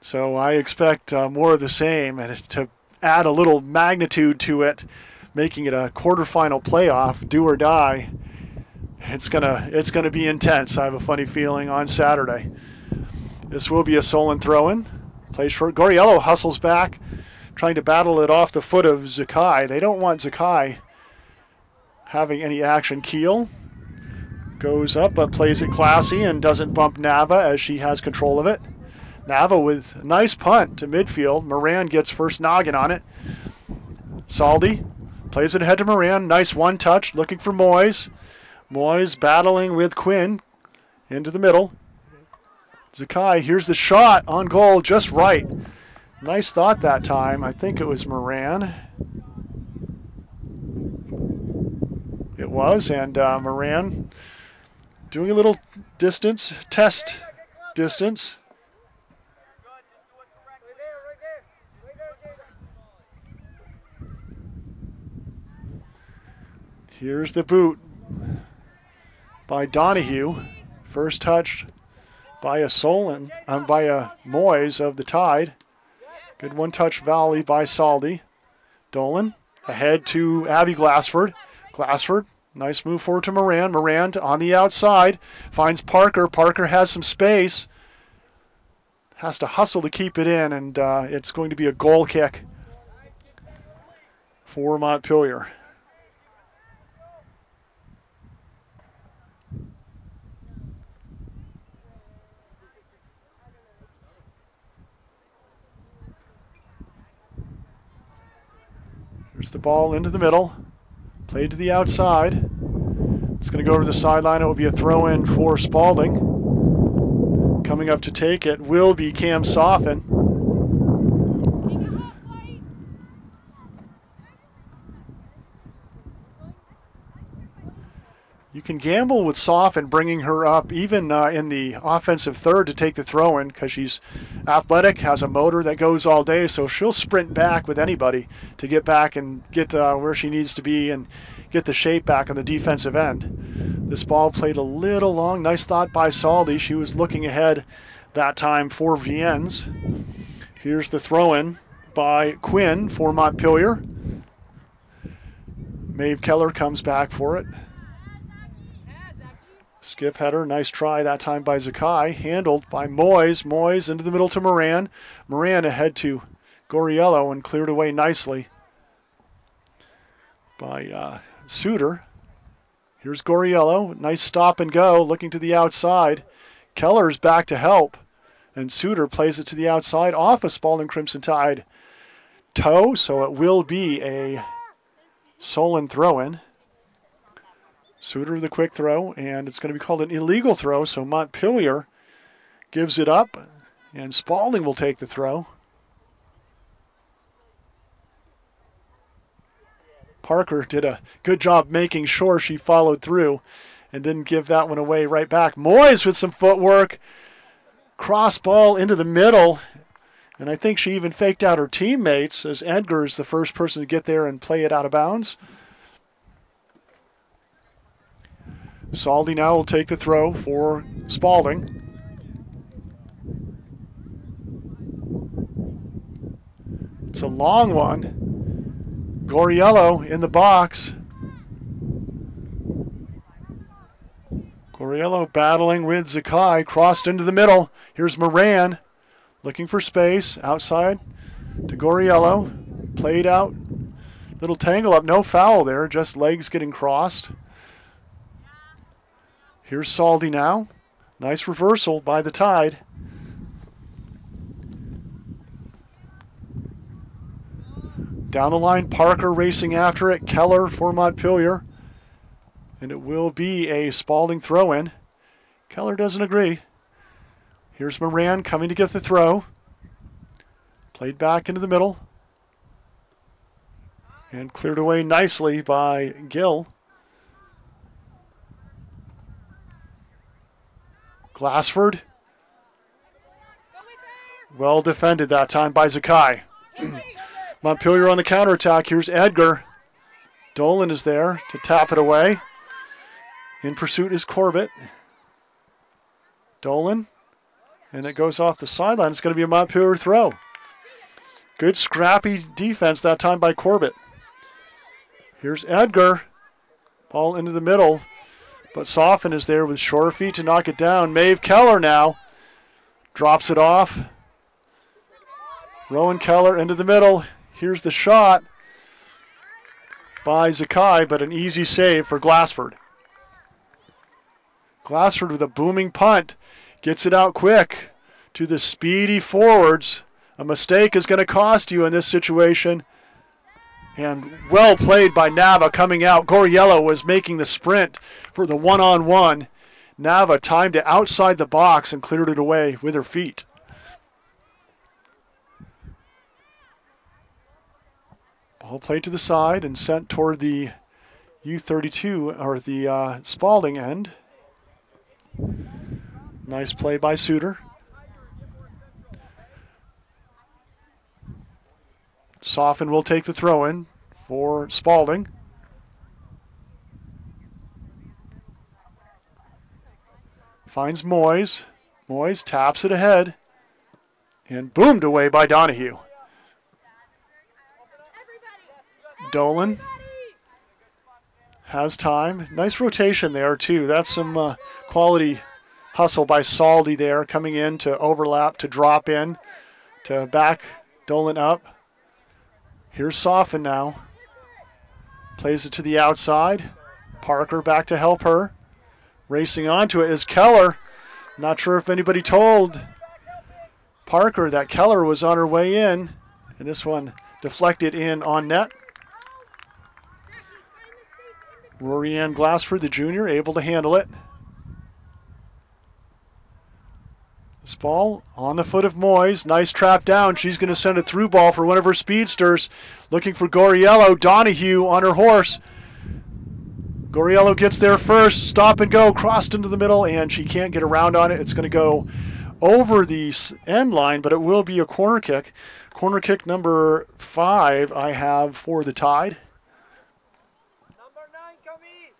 So I expect more of the same, and to add a little magnitude to it, making it a quarterfinal playoff, do or die. It's gonna be intense. I have a funny feeling on Saturday. This will be a Solon throw-in. Plays short. Goriello hustles back, trying to battle it off the foot of Zakai. They don't want Zakai having any action. Keel goes up but plays it classy and doesn't bump Nava as she has control of it. Nava with a nice punt to midfield. Moran gets first noggin on it. Saldi plays it ahead to Moran. Nice one touch, looking for Moyes. Moyes battling with Quinn into the middle. Zakai, here's the shot on goal, just right. Nice thought that time. I think it was Moran. It was, and Moran doing a little distance, test distance. Here's the boot by Donahue. First touch by a Solon, by a Moyes of the Tide. Good one-touch volley by Saldi. Dolan ahead to Abby Glassford. Glassford, nice move forward to Moran. Moran on the outside, finds Parker. Parker has some space. Has to hustle to keep it in, and it's going to be a goal kick for Montpelier. Here's the ball into the middle. Played to the outside. It's going to go over the sideline. It will be a throw-in for Spaulding. Coming up to take it will be Cam Soffin. You can gamble with Soft and bringing her up even in the offensive third to take the throw in because she's athletic, has a motor that goes all day, so she'll sprint back with anybody to get back and get where she needs to be and get the shape back on the defensive end. This ball played a little long. Nice thought by Saldi. She was looking ahead that time for Viennes. Here's the throw-in by Quinn for Montpelier. Maeve Keller comes back for it. Skip header, nice try that time by Zakai. Handled by Moyes. Moyes into the middle to Moran. Moran ahead to Goriello and cleared away nicely by Suter. Here's Goriello. Nice stop and go, looking to the outside. Keller's back to help. And Suter plays it to the outside off a Spaulding Crimson Tide toe, so it will be a Solon throw-in. Suter with a quick throw, and it's going to be called an illegal throw, so Montpelier gives it up, and Spaulding will take the throw. Parker did a good job making sure she followed through and didn't give that one away right back. Moyes with some footwork. Cross ball into the middle. And I think she even faked out her teammates as Edgar is the first person to get there and play it out of bounds. Saldi now will take the throw for Spaulding. It's a long one. Goriello in the box. Goriello battling with Zakai, crossed into the middle. Here's Moran, looking for space, outside to Goriello. Played out, little tangle up, no foul there, just legs getting crossed. Here's Saldi now. Nice reversal by the Tide. Down the line, Parker racing after it. Keller for Montpelier. And it will be a Spaulding throw-in. Keller doesn't agree. Here's Moran coming to get the throw. Played back into the middle. And cleared away nicely by Gill. Glassford. Well defended that time by Zakai. Montpelier on the counterattack. Here's Edgar. Dolan is there to tap it away. In pursuit is Corbett. Dolan. And it goes off the sideline. It's going to be a Montpelier throw. Good scrappy defense that time by Corbett. Here's Edgar. Ball into the middle. But Soffin is there with sure feet to knock it down. Maeve Keller now drops it off. Rowan Keller into the middle. Here's the shot by Zakai, but an easy save for Glassford. Glassford with a booming punt. Gets it out quick to the speedy forwards. A mistake is going to cost you in this situation. And well played by Nava coming out. Goriello was making the sprint for the one-on-one. Nava timed it outside the box and cleared it away with her feet. Ball played to the side and sent toward the U32, or the Spaulding end. Nice play by Suter. Soffin will take the throw-in for Spaulding. Finds Moyes. Moyes taps it ahead. And boomed away by Donahue. Dolan has time. Nice rotation there, too. That's some quality hustle by Saldi there, coming in to overlap, to drop in, to back Dolan up. Here's Soffin now. Plays it to the outside. Parker back to help her. Racing onto it is Keller. Not sure if anybody told Parker that Keller was on her way in. And this one deflected in on net. Rory Ann Glassford, the junior, able to handle it. This ball on the foot of Moyes. Nice trap down. She's going to send a through ball for one of her speedsters. Looking for Goriello. Donahue on her horse. Goriello gets there first. Stop and go. Crossed into the middle, and she can't get around on it. It's going to go over the end line, but it will be a corner kick. Corner kick number 5 I have for the Tide. Number 9, Camille.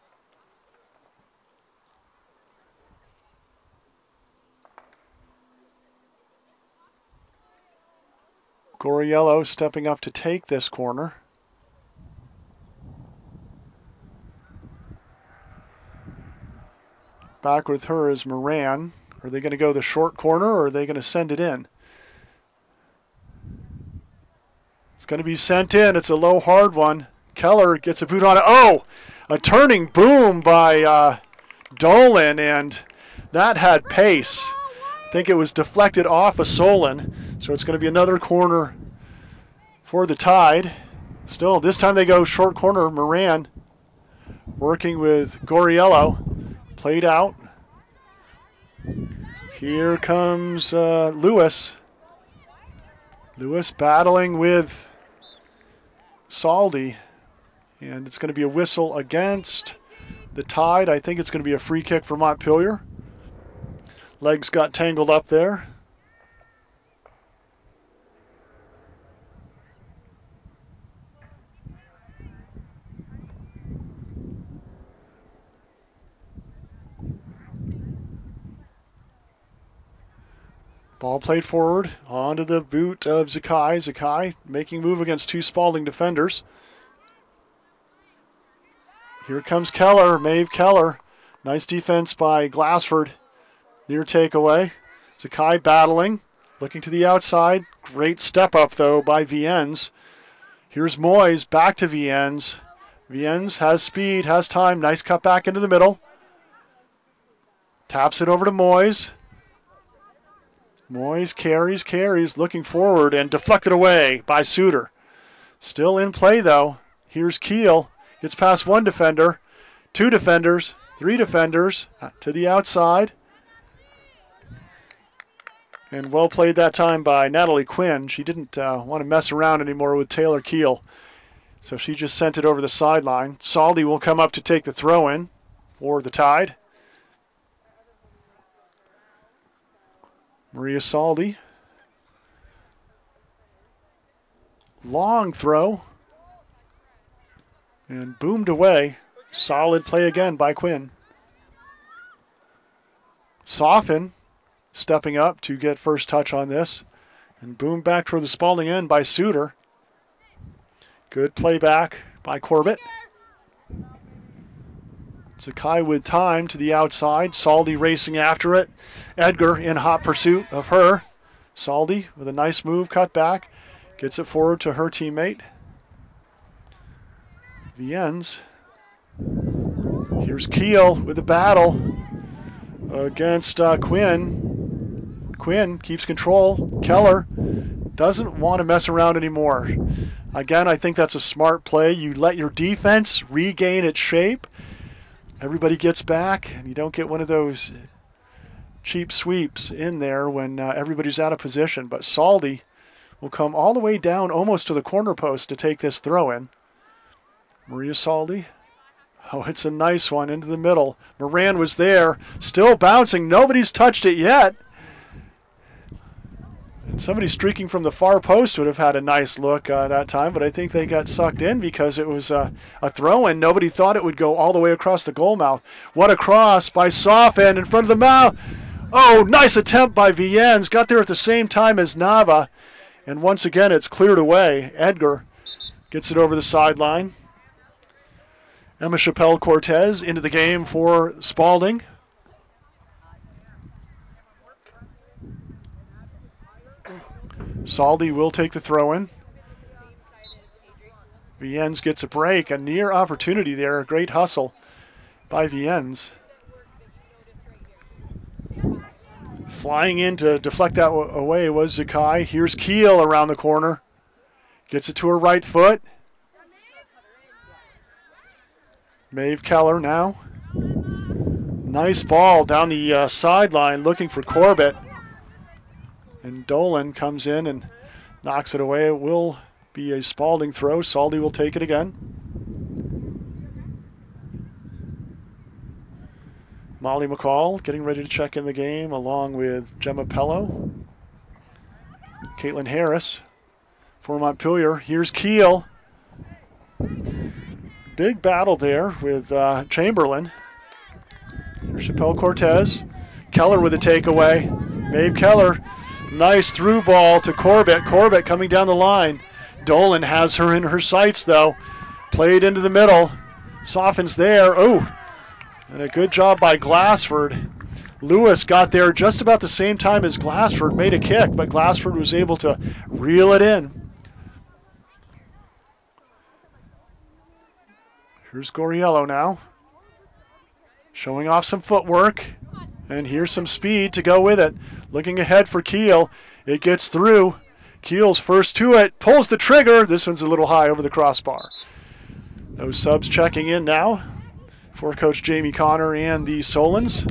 Goriello stepping up to take this corner. Back with her is Moran. Are they going to go the short corner, or are they going to send it in? It's going to be sent in. It's a low, hard one. Keller gets a boot on it. Oh, a turning boom by Dolan, and that had pace. I think it was deflected off of Solon, so it's going to be another corner for the Tide. Still, this time they go short corner. Moran working with Goriello. Played out. Here comes Lewis. Lewis battling with Saldi. And it's going to be a whistle against the Tide. I think it's going to be a free kick for Montpelier. Legs got tangled up there. Ball played forward onto the boot of Zakai. Zakai making move against 2 Spaulding defenders. Here comes Keller, Maeve Keller. Nice defense by Glassford. Near takeaway. Zakai battling, looking to the outside. Great step up though by Viens. Here's Moyes, back to Viens. Viens has speed, has time. Nice cut back into the middle. Taps it over to Moyes. Moyes carries, looking forward and deflected away by Suter. Still in play though. Here's Keel. Gets past 1 defender, 2 defenders, 3 defenders to the outside. And well played that time by Natalie Quinn. She didn't want to mess around anymore with Taylor Keel. So she just sent it over the sideline. Saldi will come up to take the throw in for the Tide. Maria Saldi. Long throw. And boomed away. Solid play again by Quinn. Soften stepping up to get first touch on this. And boomed back toward the Spaulding end by Suter. Good play back by Corbett. Zakai with time to the outside. Saldi racing after it. Edgar in hot pursuit of her. Saldi with a nice move, cut back. Gets it forward to her teammate. Viens. Here's Keel with the battle against Quinn. Quinn keeps control. Keller doesn't want to mess around anymore. Again, I think that's a smart play. You let your defense regain its shape. Everybody gets back, and you don't get one of those cheap sweeps in there when everybody's out of position. But Saldi will come all the way down almost to the corner post to take this throw in. Maria Saldi. Oh, it's a nice one into the middle. Moran was there, still bouncing. Nobody's touched it yet. And somebody streaking from the far post would have had a nice look that time, but I think they got sucked in because it was a throw-in. Nobody thought it would go all the way across the goal mouth. What a cross by Soffen in front of the mouth. Oh, nice attempt by Viens. Got there at the same time as Nava. And once again, it's cleared away. Edgar gets it over the sideline. Emma Chappelle Cortez into the game for Spaulding. Saldi will take the throw in. Viens gets a break, a near opportunity there. A great hustle by Viens. Flying in to deflect that away was Zakai. Here's Keel around the corner. Gets it to her right foot. Maeve Keller now. Nice ball down the sideline looking for Corbett. And Dolan comes in and knocks it away. It will be a Spaulding throw. Saldi will take it again. Molly McCall getting ready to check in the game along with Gemma Pello. Caitlin Harris for Montpelier. Here's Keel. Big battle there with Chamberlain. Here's Chappelle Cortez. Keller with a takeaway. Maeve Keller. Nice through ball to Corbett. Corbett coming down the line. Dolan has her in her sights, though. Played into the middle. Softens there. Oh, and a good job by Glassford. Lewis got there just about the same time as Glassford made a kick, but Glassford was able to reel it in. Here's Goriello now. Showing off some footwork. And here's some speed to go with it. Looking ahead for Keel. It gets through. Keel's first to it. Pulls the trigger. This one's a little high over the crossbar. Those subs checking in now for Coach Jamie Connor and the Solons.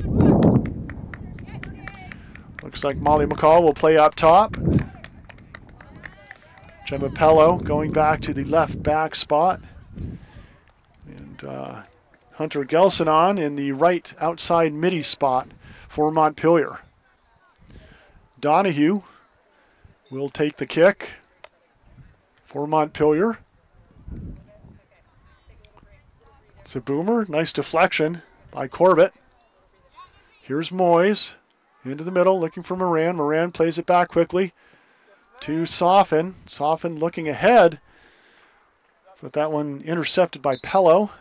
Looks like Molly McCall will play up top. Gemma Pello going back to the left back spot. And Hunter Gelsonon in the right outside midi spot for Montpelier. Donahue will take the kick for Montpelier. It's a boomer. Nice deflection by Corbett. Here's Moyes. Into the middle, looking for Moran. Moran plays it back quickly to Soffin. Soffin looking ahead, but that one intercepted by Pello.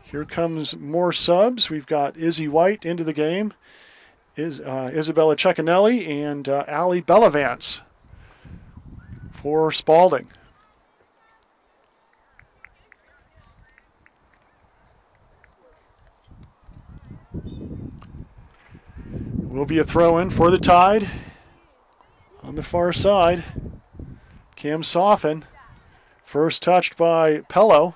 Here comes more subs. We've got Izzy White into the game. Isabella Ceccanelli and Allie Bellavance for Spaulding. Will be a throw-in for the Tide. On the far side, Cam Soffin. First touched by Pello.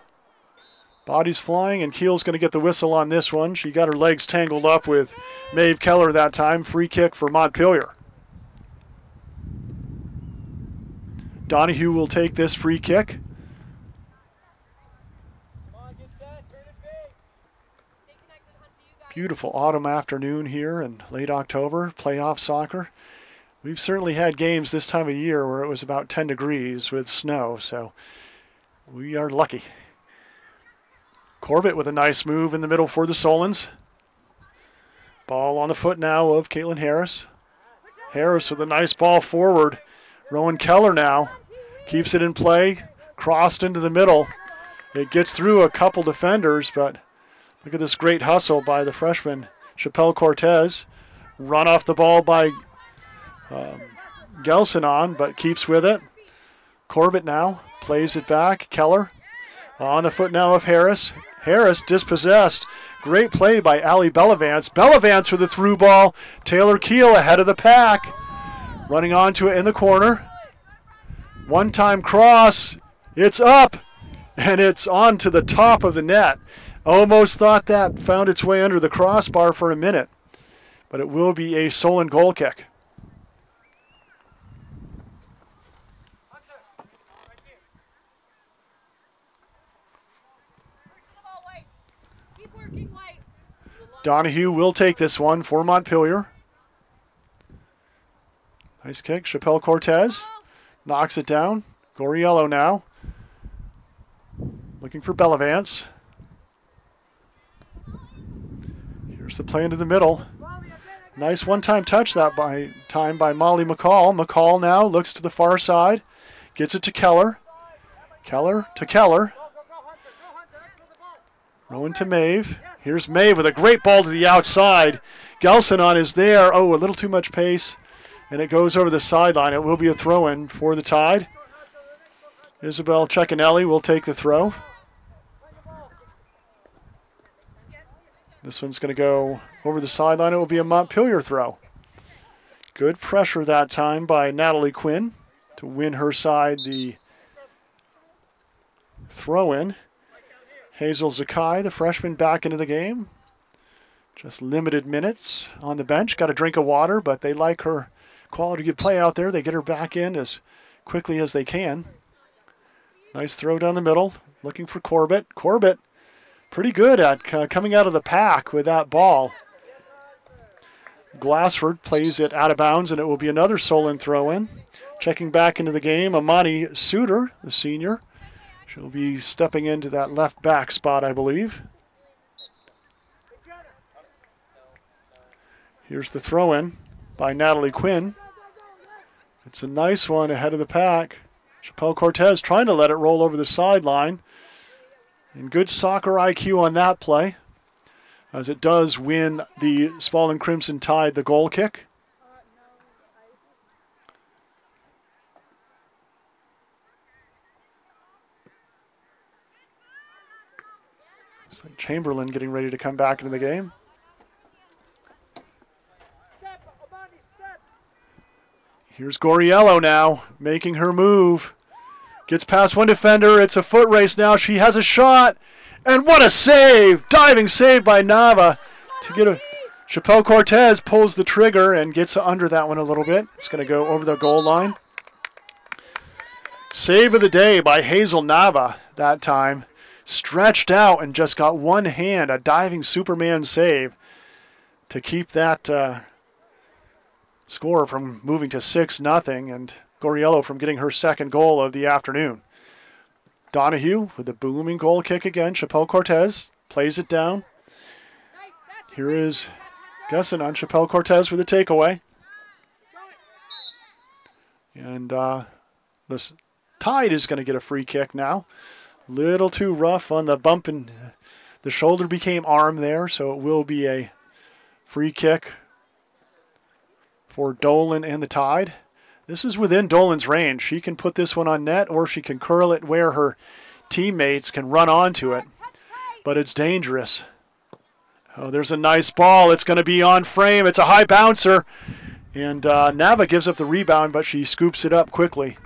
Body's flying, and Keel's going to get the whistle on this one. She got her legs tangled up with Maeve Keller that time. Free kick for Montpelier. Donahue will take this free kick. Beautiful autumn afternoon here in late October, playoff soccer. We've certainly had games this time of year where it was about 10 degrees with snow, so we are lucky. Corbett with a nice move in the middle for the Solons. Ball on the foot now of Caitlin Harris. Harris with a nice ball forward. Rowan Keller now keeps it in play, crossed into the middle. It gets through a couple defenders, but look at this great hustle by the freshman, Chappelle Cortez. Run off the ball by Gelsonon, but keeps with it. Corbett now plays it back. Keller on the foot now of Harris. Harris dispossessed. Great play by Allie Bellavance. Bellavance with a through ball. Taylor Keel ahead of the pack. Running onto it in the corner. One-time cross. It's up, and it's on to the top of the net. Almost thought that found its way under the crossbar for a minute, but it will be a Solon goal kick. Donahue will take this one for Montpelier. Nice kick. Chappelle Cortez knocks it down. Goriello now. Looking for Bellavance. Here's the play into the middle. Nice one-time touch that by Molly McCall. McCall now looks to the far side. Gets it to Keller. Keller to Keller. Rowan to Maeve. Here's Maeve with a great ball to the outside. Gelsonon is there. Oh, a little too much pace. And it goes over the sideline. It will be a throw-in for the Tide. Isabel Ceccanelli will take the throw. This one's going to go over the sideline. It will be a Montpelier throw. Good pressure that time by Natalie Quinn to win her side the throw-in. Hazel Zakai, the freshman, back into the game. Just limited minutes on the bench. Got a drink of water, but they like her quality of play out there. They get her back in as quickly as they can. Nice throw down the middle. Looking for Corbett. Corbett pretty good at coming out of the pack with that ball. Glassford plays it out of bounds, and it will be another Solon throw-in. Checking back into the game, Amani Suter, the senior. She'll be stepping into that left back spot, I believe. Here's the throw-in by Natalie Quinn. It's a nice one ahead of the pack. Chappelle Cortez trying to let it roll over the sideline. And good soccer IQ on that play, as it does win the Spaulding Crimson Tide the goal kick. It's like Chamberlain getting ready to come back into the game. Here's Goriello now, making her move. Gets past one defender. It's a foot race now. She has a shot. And what a save! Diving save by Nava to get a... Chappelle Cortez pulls the trigger and gets under that one a little bit. It's going to go over the goal line. Save of the day by Hazel Nava that time. Stretched out and just got one hand, a diving Superman save to keep that score from moving to 6-0 and Goriello from getting her second goal of the afternoon. Donahue with the booming goal kick again. Chappelle Cortez plays it down. Here is Gussin on Chappelle Cortez for the takeaway. And this Tide is going to get a free kick now. Little too rough on the bump, and the shoulder became arm there, so it will be a free kick for Dolan and the Tide. This is within Dolan's range. She can put this one on net, or she can curl it where her teammates can run onto it. But it's dangerous. Oh, there's a nice ball. It's going to be on frame. It's a high bouncer. And Nava gives up the rebound, but she scoops it up quickly.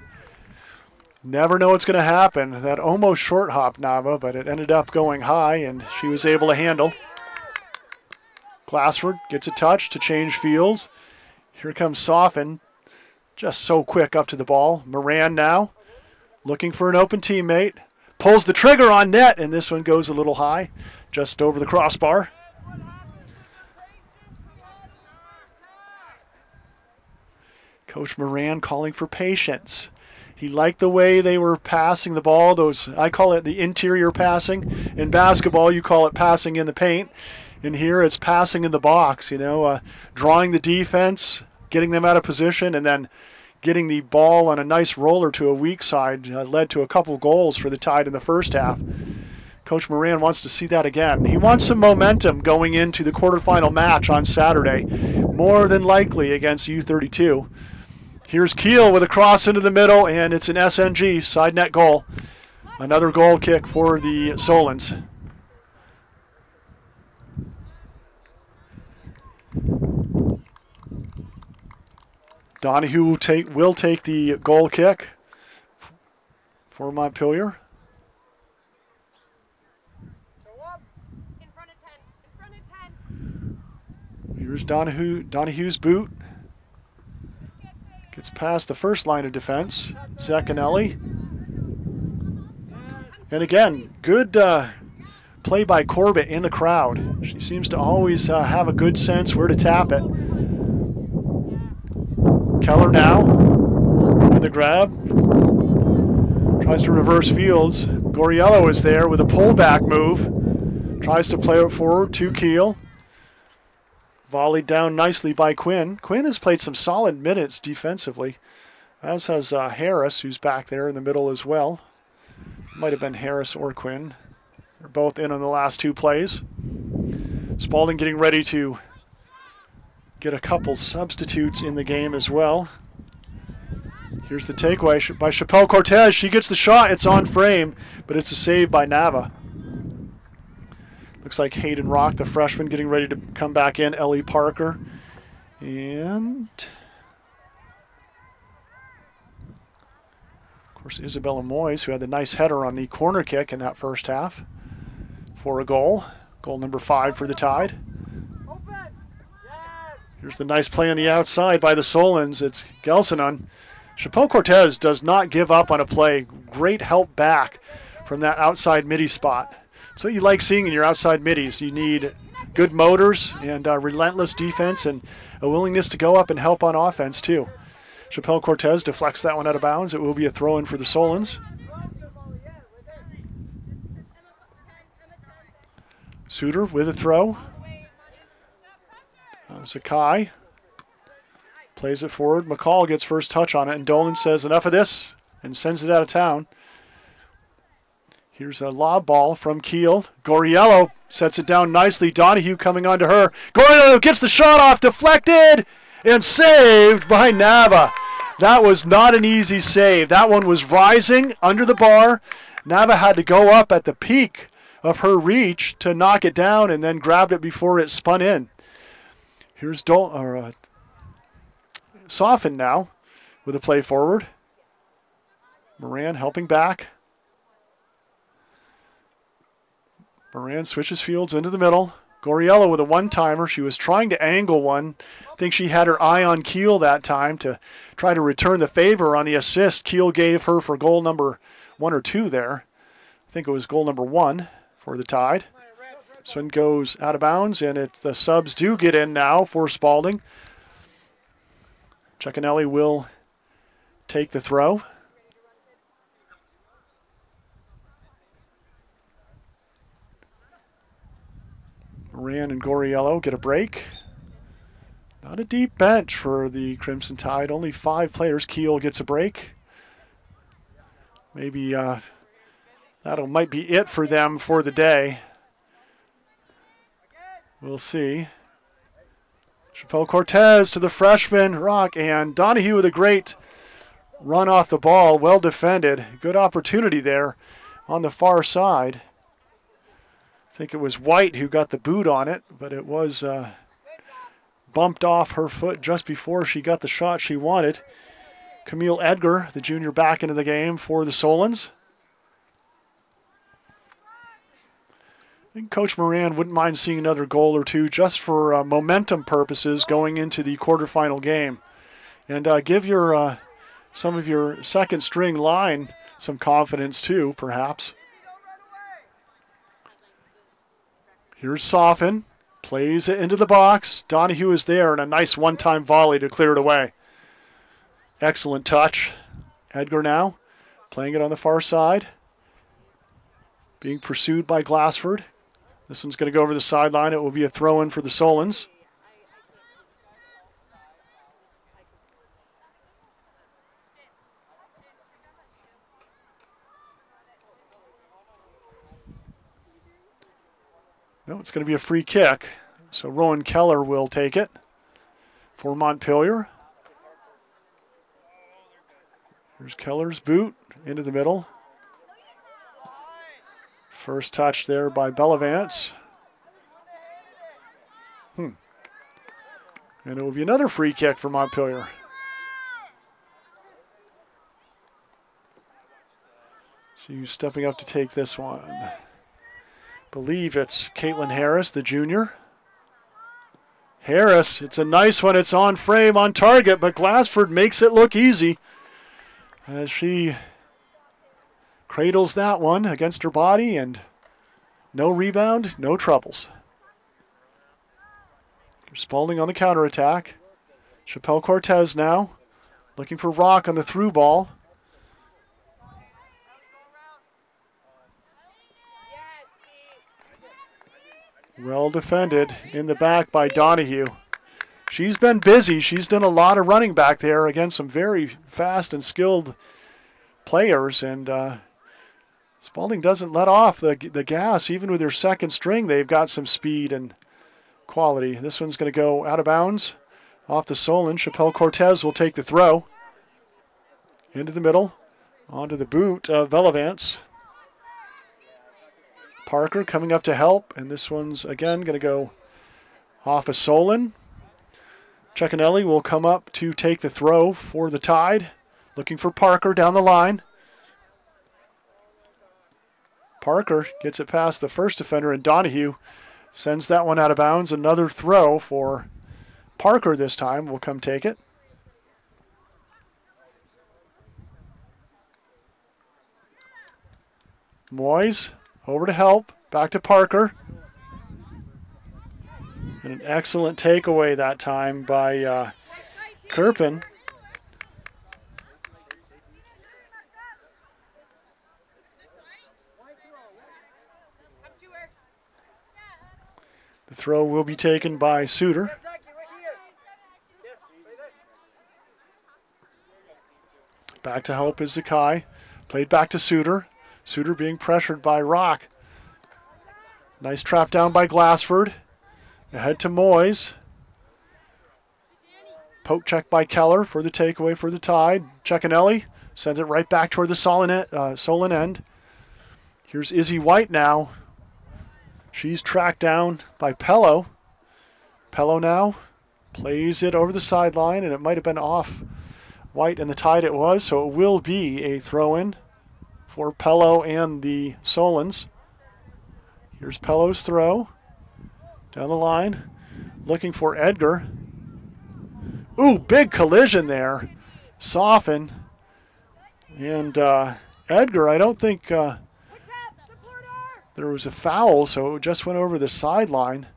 Never know what's going to happen. That almost short hop Nava, but it ended up going high, and she was able to handle. Glassford gets a touch to change fields. Here comes Soffin. Just so quick up to the ball. Moran now looking for an open teammate. Pulls the trigger on net, and this one goes a little high, just over the crossbar. Coach Moran calling for patience. He liked the way they were passing the ball. Those, I call it the interior passing. In basketball, you call it passing in the paint. And here it's passing in the box, you know, drawing the defense, getting them out of position, and then getting the ball on a nice roller to a weak side led to a couple goals for the Tide in the first half. Coach Moran wants to see that again. He wants some momentum going into the quarterfinal match on Saturday, more than likely against U32. Here's Keel with a cross into the middle, and it's an SNG side net goal. Another goal kick for the Solons. Donahue will take the goal kick for Montpelier. In front of 10. Here's Donahue's boot. Gets past the first line of defense. Zaccanelli. And again, good play by Corbett in the crowd. She seems to always have a good sense where to tap it. Keller now with the grab. Tries to reverse fields. Goriello is there with a pullback move. Tries to play it forward to Keel. Volleyed down nicely by Quinn. Quinn has played some solid minutes defensively, as has Harris, who's back there in the middle as well. Might have been Harris or Quinn. They're both in on the last two plays. Spaulding getting ready to get a couple substitutes in the game as well. Here's the takeaway by Chappelle Cortez. She gets the shot. It's on frame, but it's a save by Nava. Looks like Hayden Rock, the freshman, getting ready to come back in. Ellie Parker. And, of course, Isabella Moyes, who had the nice header on the corner kick in that first half for a goal. Goal number 5 for the Tide. Here's the nice play on the outside by the Solons. It's Gelsonon. Chappelle Cortez does not give up on a play. Great help back from that outside midi spot. That's what you like seeing in your outside middies. You need good motors and relentless defense and a willingness to go up and help on offense too. Chappelle Cortez deflects that one out of bounds. It will be a throw-in for the Solons. Suter with a throw. Zakai plays it forward. McCall gets first touch on it, and Dolan says enough of this and sends it out of town. Here's a lob ball from Keel. Goriello sets it down nicely. Donahue coming on to her. Goriello gets the shot off, deflected, and saved by Nava. That was not an easy save. That one was rising under the bar. Nava had to go up at the peak of her reach to knock it down and then grabbed it before it spun in. Here's Soften now with a play forward. Moran helping back. Moran switches fields into the middle. Goriello with a one-timer. She was trying to angle one. I think she had her eye on Keel that time to try to return the favor on the assist Keel gave her for goal number 1 or 2 there. I think it was goal number 1 for the Tide. This one goes out of bounds, and the subs do get in now for Spaulding. Ceccanelli will take the throw. Moran and Goriello get a break. Not a deep bench for the Crimson Tide. Only 5 players. Keel gets a break. Maybe that might be it for them for the day. We'll see. Chappelle Cortez to the freshman, Rock, and Donahue with a great run off the ball. Well defended. Good opportunity there on the far side. I think it was White who got the boot on it, but it was bumped off her foot just before she got the shot she wanted. Camille Edgar, the junior, back into the game for the Solons. I think Coach Moran wouldn't mind seeing another goal or two just for momentum purposes going into the quarterfinal game. And give your some of your second string line some confidence too, perhaps. Here's Soften. Plays it into the box. Donahue is there, and a nice one-time volley to clear it away. Excellent touch. Edgar now playing it on the far side. Being pursued by Glassford. This one's going to go over the sideline. It will be a throw-in for the Solons. No, it's going to be a free kick. So Rowan Keller will take it for Montpelier. Here's Keller's boot into the middle. First touch there by Bellavance. And it will be another free kick for Montpelier. So you stepping up to take this one. Believe it's Caitlin Harris, the junior. Harris, it's a nice one. It's on frame, on target, but Glassford makes it look easy as she cradles that one against her body, and no rebound, no troubles. Spaulding on the counterattack. Chappelle Cortez now looking for Rock on the through ball. Well defended in the back by Donahue. She's been busy. She's done a lot of running back there against some very fast and skilled players, and Spaulding doesn't let off the gas. Even with their second string, they've got some speed and quality. This one's going to go out of bounds off the Solon. Chappelle Cortez will take the throw. Into the middle, onto the boot of Bellavance. Parker coming up to help, and this one's again going to go off of Solon. Ceccanelli will come up to take the throw for the Tide. Looking for Parker down the line. Parker gets it past the first defender, and Donahue sends that one out of bounds. Another throw for Parker this time. Will come take it. Moyes over to help. Back to Parker. And an excellent takeaway that time by Kirpin. The throw will be taken by Suter. Back to help is Zakai. Played back to Suter. Suter being pressured by Rock. Nice trap down by Glassford. Ahead to Moyes. Poke check by Keller for the takeaway for the Tide. Cecchinelli sends it right back toward the Solon end. Here's Izzy White now. She's tracked down by Pello. Pello now plays it over the sideline, and it might have been off White and the Tide it was, so it will be a throw-in for Pello and the Solons. Here's Pello's throw. Down the line, looking for Edgar. Ooh, big collision there. Soften. And Edgar, I don't think there was a foul, so it just went over the sideline.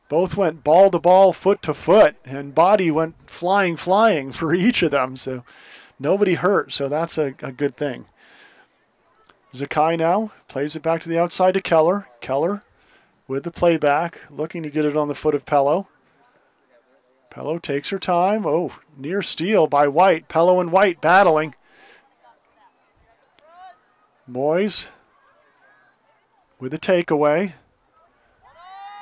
Both went ball to ball, foot to foot, and body went flying for each of them. So nobody hurt, so that's a good thing. Zakai now plays it back to the outside to Keller. Keller with the playback, looking to get it on the foot of Pello. Pello takes her time. Oh, near steal by White. Pello and White battling. Moyes with a takeaway.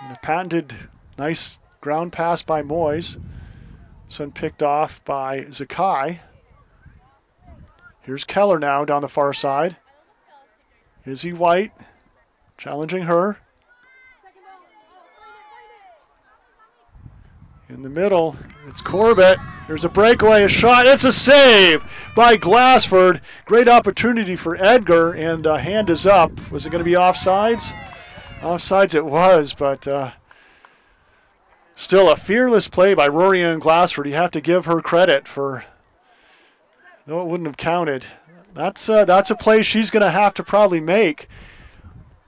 And a patented nice ground pass by Moyes. Son picked off by Zakai. Here's Keller now down the far side. Izzy White challenging her. In the middle, it's Corbett. There's a breakaway, a shot. It's a save by Glassford. Great opportunity for Edgar, and a hand is up. Was it going to be offsides? Offsides it was, but still a fearless play by Rory Ann Glassford. You have to give her credit for, though it wouldn't have counted. That's a play she's going to have to probably make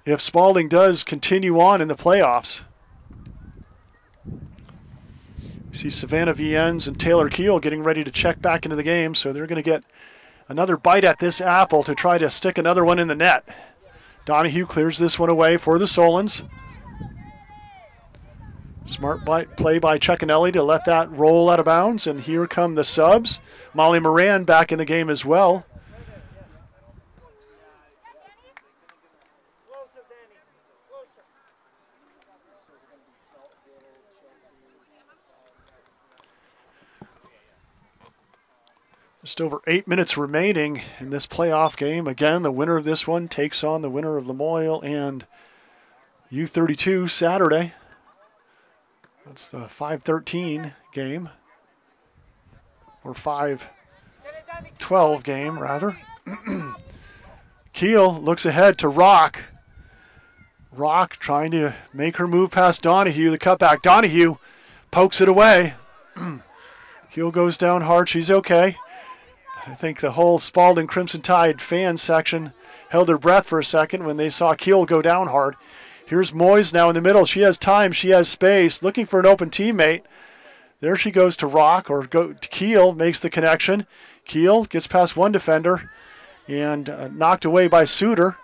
if Spaulding does continue on in the playoffs. We see Savannah Viennes and Taylor Keel getting ready to check back into the game, so they're going to get another bite at this apple to try to stick another one in the net. Donahue clears this one away for the Solons. Smart play by Cecchinelli to let that roll out of bounds, and here come the subs. Molly Moran back in the game as well. Just over 8 minutes remaining in this playoff game. Again, the winner of this one takes on the winner of Lamoille and U32 Saturday. That's the 5-13 game, or 5-12 game, rather. Keel looks ahead to Rock. Rock trying to make her move past Donahue, the cutback. Donahue pokes it away. Keel goes down hard. She's okay. I think the whole Spaulding Crimson Tide fan section held their breath for a second when they saw Keel go down hard. Here's Moyes now in the middle. She has time. She has space. Looking for an open teammate. There she goes to Rock, or go to Keel, makes the connection. Keel gets past one defender and knocked away by Suter.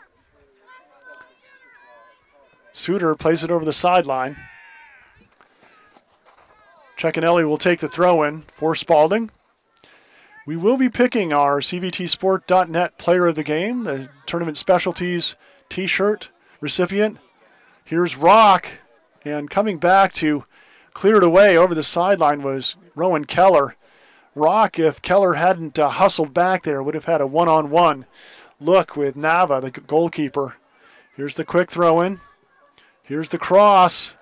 Suter plays it over the sideline. Cecchinelli will take the throw in for Spaulding. We will be picking our CVTsport.net player of the game, the tournament specialties t-shirt recipient. Here's Rock, and coming back to clear it away over the sideline was Rowan Keller. Rock, if Keller hadn't hustled back there, would have had a one-on-one look with Nava, the goalkeeper. Here's the quick throw-in. Here's the cross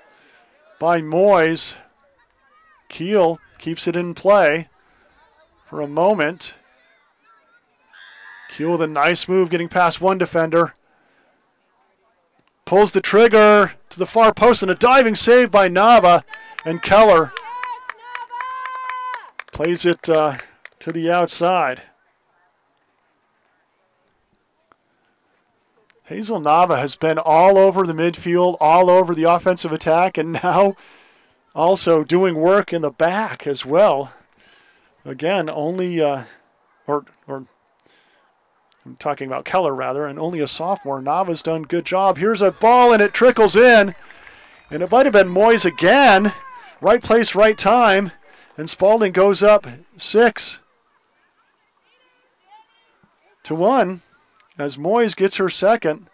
by Moyes. Keel keeps it in play for a moment. Keel with a nice move, getting past one defender. Pulls the trigger to the far post, and a diving save by Nava, and Keller plays it to the outside. Hazel Nava has been all over the midfield, all over the offensive attack, and now also doing work in the back as well. Again, only, or I'm talking about Keller rather, and only a sophomore. Nava's done a good job. Here's a ball and it trickles in. And it might have been Moyes again. Right place, right time. And Spaulding goes up 6-1 as Moyes gets her second.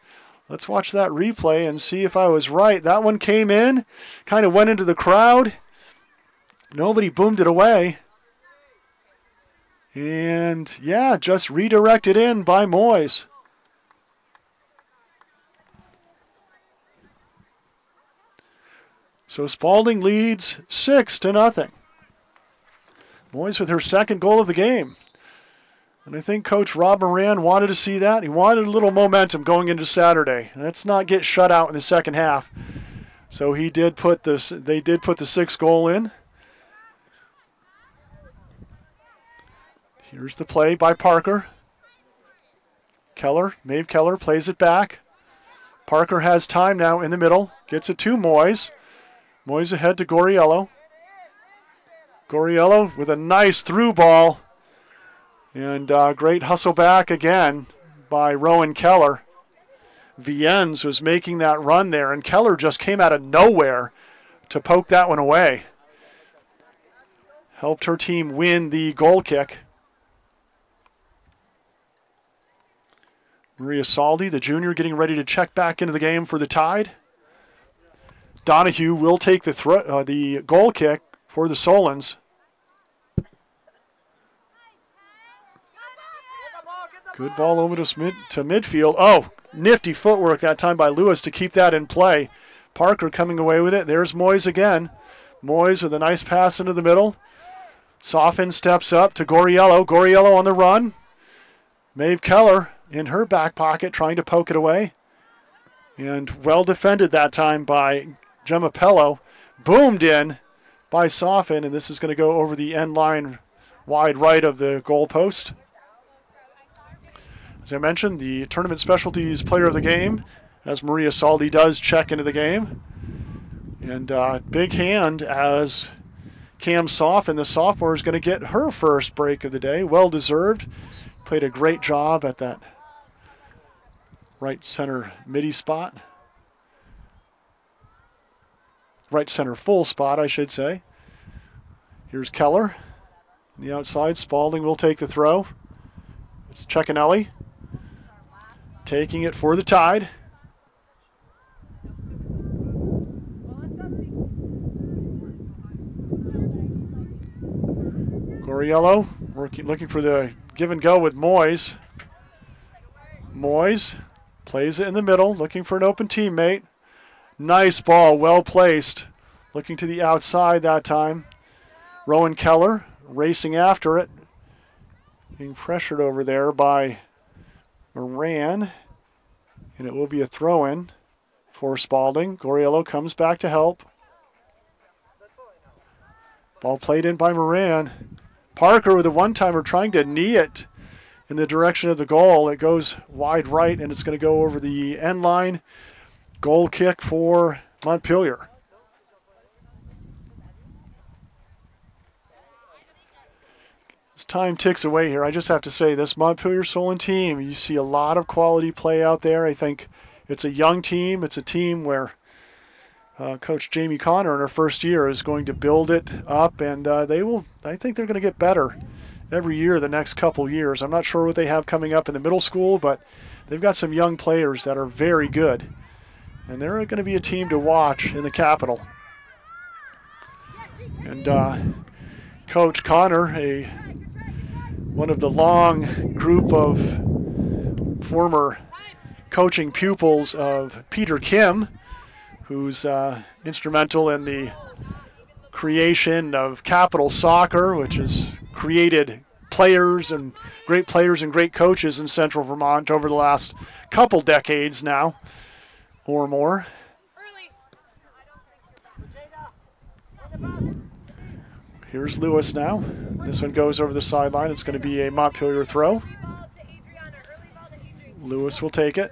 Let's watch that replay and see if I was right. That one came in, kind of went into the crowd. Nobody boomed it away. And yeah, just redirected in by Moyes. So Spaulding leads 6-0. Moyes with her second goal of the game. And I think Coach Rob Moran wanted to see that. He wanted a little momentum going into Saturday. Let's not get shut out in the second half. So they did put the 6th goal in. Here's the play by Parker. Maeve Keller plays it back. Parker has time now in the middle. Gets it to Moyes. Moyes ahead to Goriello. Goriello with a nice through ball. And great hustle back again by Rowan Keller. Viennes was making that run there, and Keller just came out of nowhere to poke that one away. Helped her team win the goal kick. Maria Saldi, the junior, getting ready to check back into the game for the Tide. Donahue will take the goal kick for the Solons. Good ball over to midfield. Oh, nifty footwork that time by Lewis to keep that in play. Parker coming away with it. There's Moyes again. Moyes with a nice pass into the middle. Soffin steps up to Goriello. Goriello on the run. Maeve Keller in her back pocket trying to poke it away. And well defended that time by Gemma Pello. Boomed in by Soffin, and this is going to go over the end line wide right of the goal post. As I mentioned, the tournament specialties player of the game, as Maria Saldi does check into the game. And big hand as Cam Soffin, the sophomore, is going to get her first break of the day. Well deserved. Played a great job at that right center midi spot. Right center full spot, I should say. Here's Keller. On the outside, Spaulding will take the throw. It's Ceccanelli. Taking it for the Tide. Goriello looking for the give and go with Moyes. Moyes plays it in the middle, looking for an open teammate. Nice ball, well placed. Looking to the outside that time. Rowan Keller racing after it. Being pressured over there by Moran. And it will be a throw-in for Spaulding. Goriello comes back to help. Ball played in by Moran. Parker with a one-timer trying to knee it in the direction of the goal. It goes wide right, and it's going to go over the end line. Goal kick for Montpelier. As time ticks away here, I just have to say this Montpelier Solon team, you see a lot of quality play out there. I think it's a young team. It's a team where Coach Jamie Connor in her first year is going to build it up, and I think they're going to get better every year the next couple years. I'm not sure what they have coming up in the middle school, but they've got some young players that are very good, and they're going to be a team to watch in the Capitol. And Coach Connor, one of the long group of former coaching pupils of Peter Kim, who's instrumental in the creation of Capital Soccer, which has created players and great coaches in Central Vermont over the last couple decades now or more. Here's Lewis now. This one goes over the sideline. It's going to be a Montpelier throw. Lewis will take it.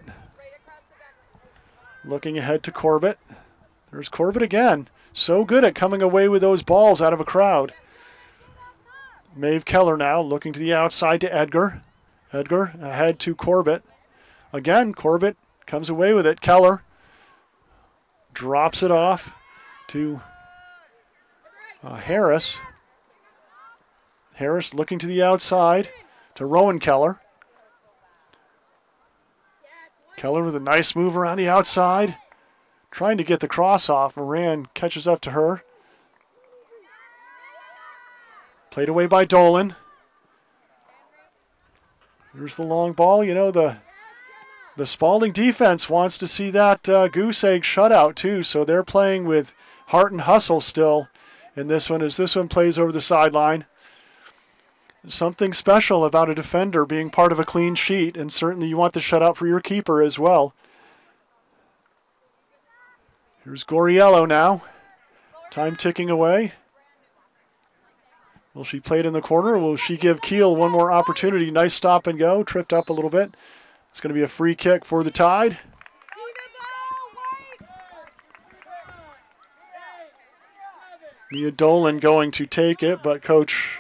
Looking ahead to Corbett. There's Corbett again. so good at coming away with those balls out of a crowd. Maeve Keller now looking to the outside to Edgar. Edgar ahead to Corbett. Again, Corbett comes away with it. Keller drops it off to Harris. Harris looking to the outside to Rowan Keller. Keller with a nice move around the outside, trying to get the cross off. Moran catches up to her. Played away by Dolan. Here's the long ball. You know, the Spaulding defense wants to see that goose egg shutout too, so they're playing with heart and hustle still in this one as this one plays over the sideline. Something special about a defender being part of a clean sheet, and certainly you want the shutout for your keeper as well. Here's Goriello now. Time ticking away. Will she play it in the corner, or will she give Keel one more opportunity? Nice stop and go. Tripped up a little bit. It's going to be a free kick for the Tide. Mia Dolan going to take it, but Coach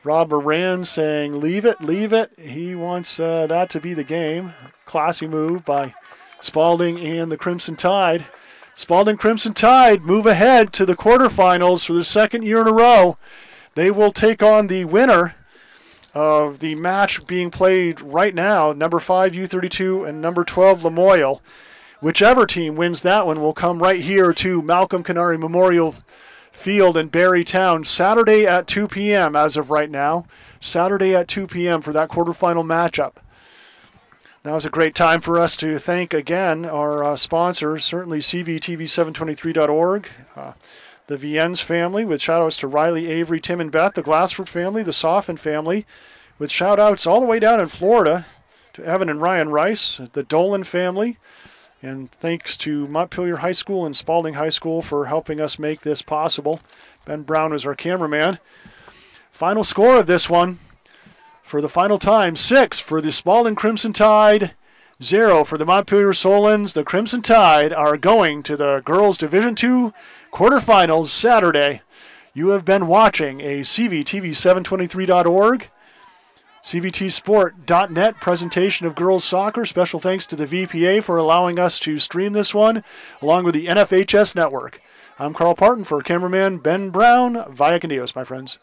Rob Moran saying, leave it, leave it. He wants that to be the game. Classy move by Spaulding and the Crimson Tide. Spaulding Crimson Tide move ahead to the quarterfinals for the second year in a row. They will take on the winner of the match being played right now, number 5 U32 and number 12 Lamoille. Whichever team wins that one will come right here to Malcolm Canary Memorial Field in Barrytown Saturday at 2 p.m. as of right now. Saturday at 2 p.m. for that quarterfinal matchup. Now is a great time for us to thank again our sponsors, certainly CVTV723.org, the Viennes family with shout-outs to Riley, Avery, Tim, and Beth, the Glassford family, the Soffin family, with shout-outs all the way down in Florida to Evan and Ryan Rice, the Dolan family, and thanks to Montpelier High School and Spaulding High School for helping us make this possible. Ben Brown was our cameraman. Final score of this one, for the final time, 6 for the Spaulding Crimson Tide, 0 for the Montpelier Solons. The Crimson Tide are going to the Girls Division II quarterfinals Saturday. You have been watching a CVTV723.org, CVTsport.net presentation of girls soccer. Special thanks to the VPA for allowing us to stream this one, along with the NFHS network. I'm Carl Parton for cameraman Ben Brown. Via Candios, my friends.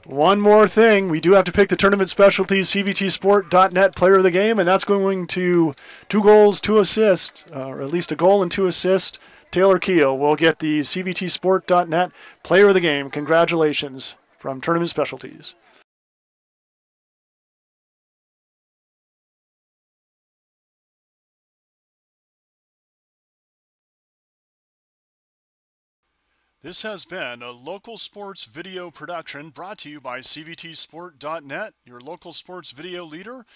One more thing, we do have to pick the tournament specialties, CVTsport.net player of the game, and that's going to 2 goals, 2 assists, or at least a goal and 2 assists. Taylor Keel will get the CVTsport.net player of the game. Congratulations from tournament specialties. This has been a local sports video production brought to you by CVTsport.net, your local sports video leader.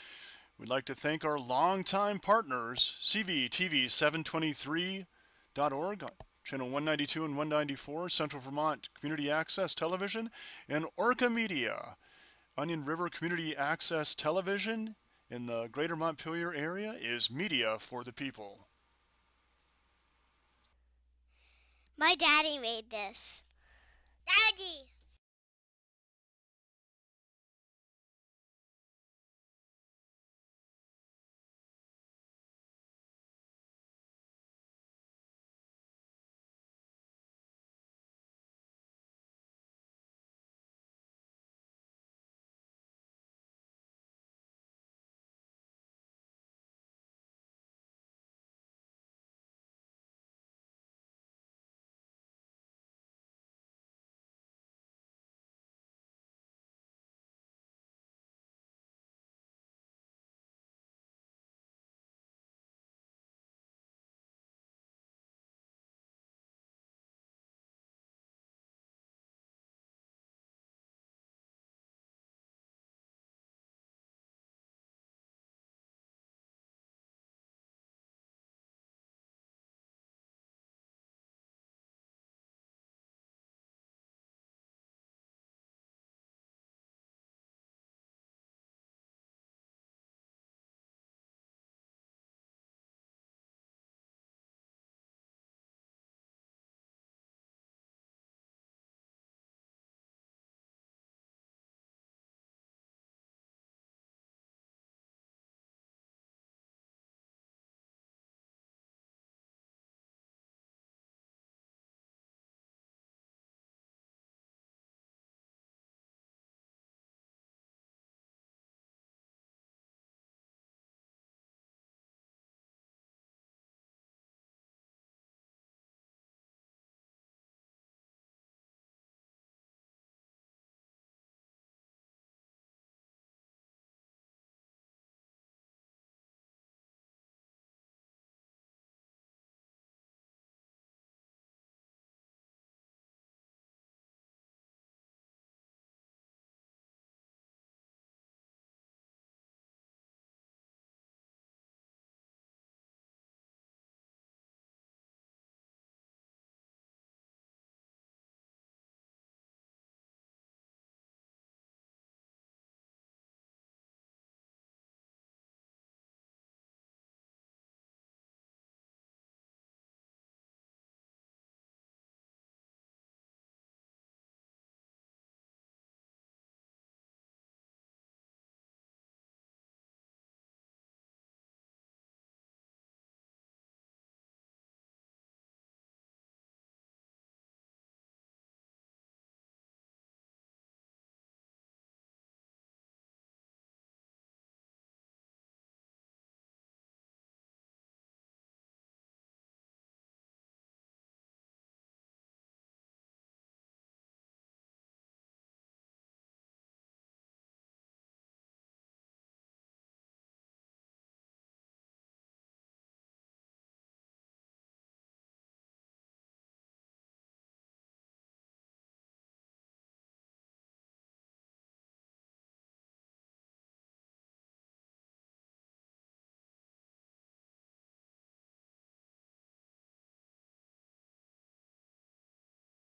We'd like to thank our longtime partners, CVTV723.org, channel 192 and 194, Central Vermont Community Access Television, and Orca Media, Onion River Community Access Television in the greater Montpelier area is media for the people. My daddy made this. Daddy!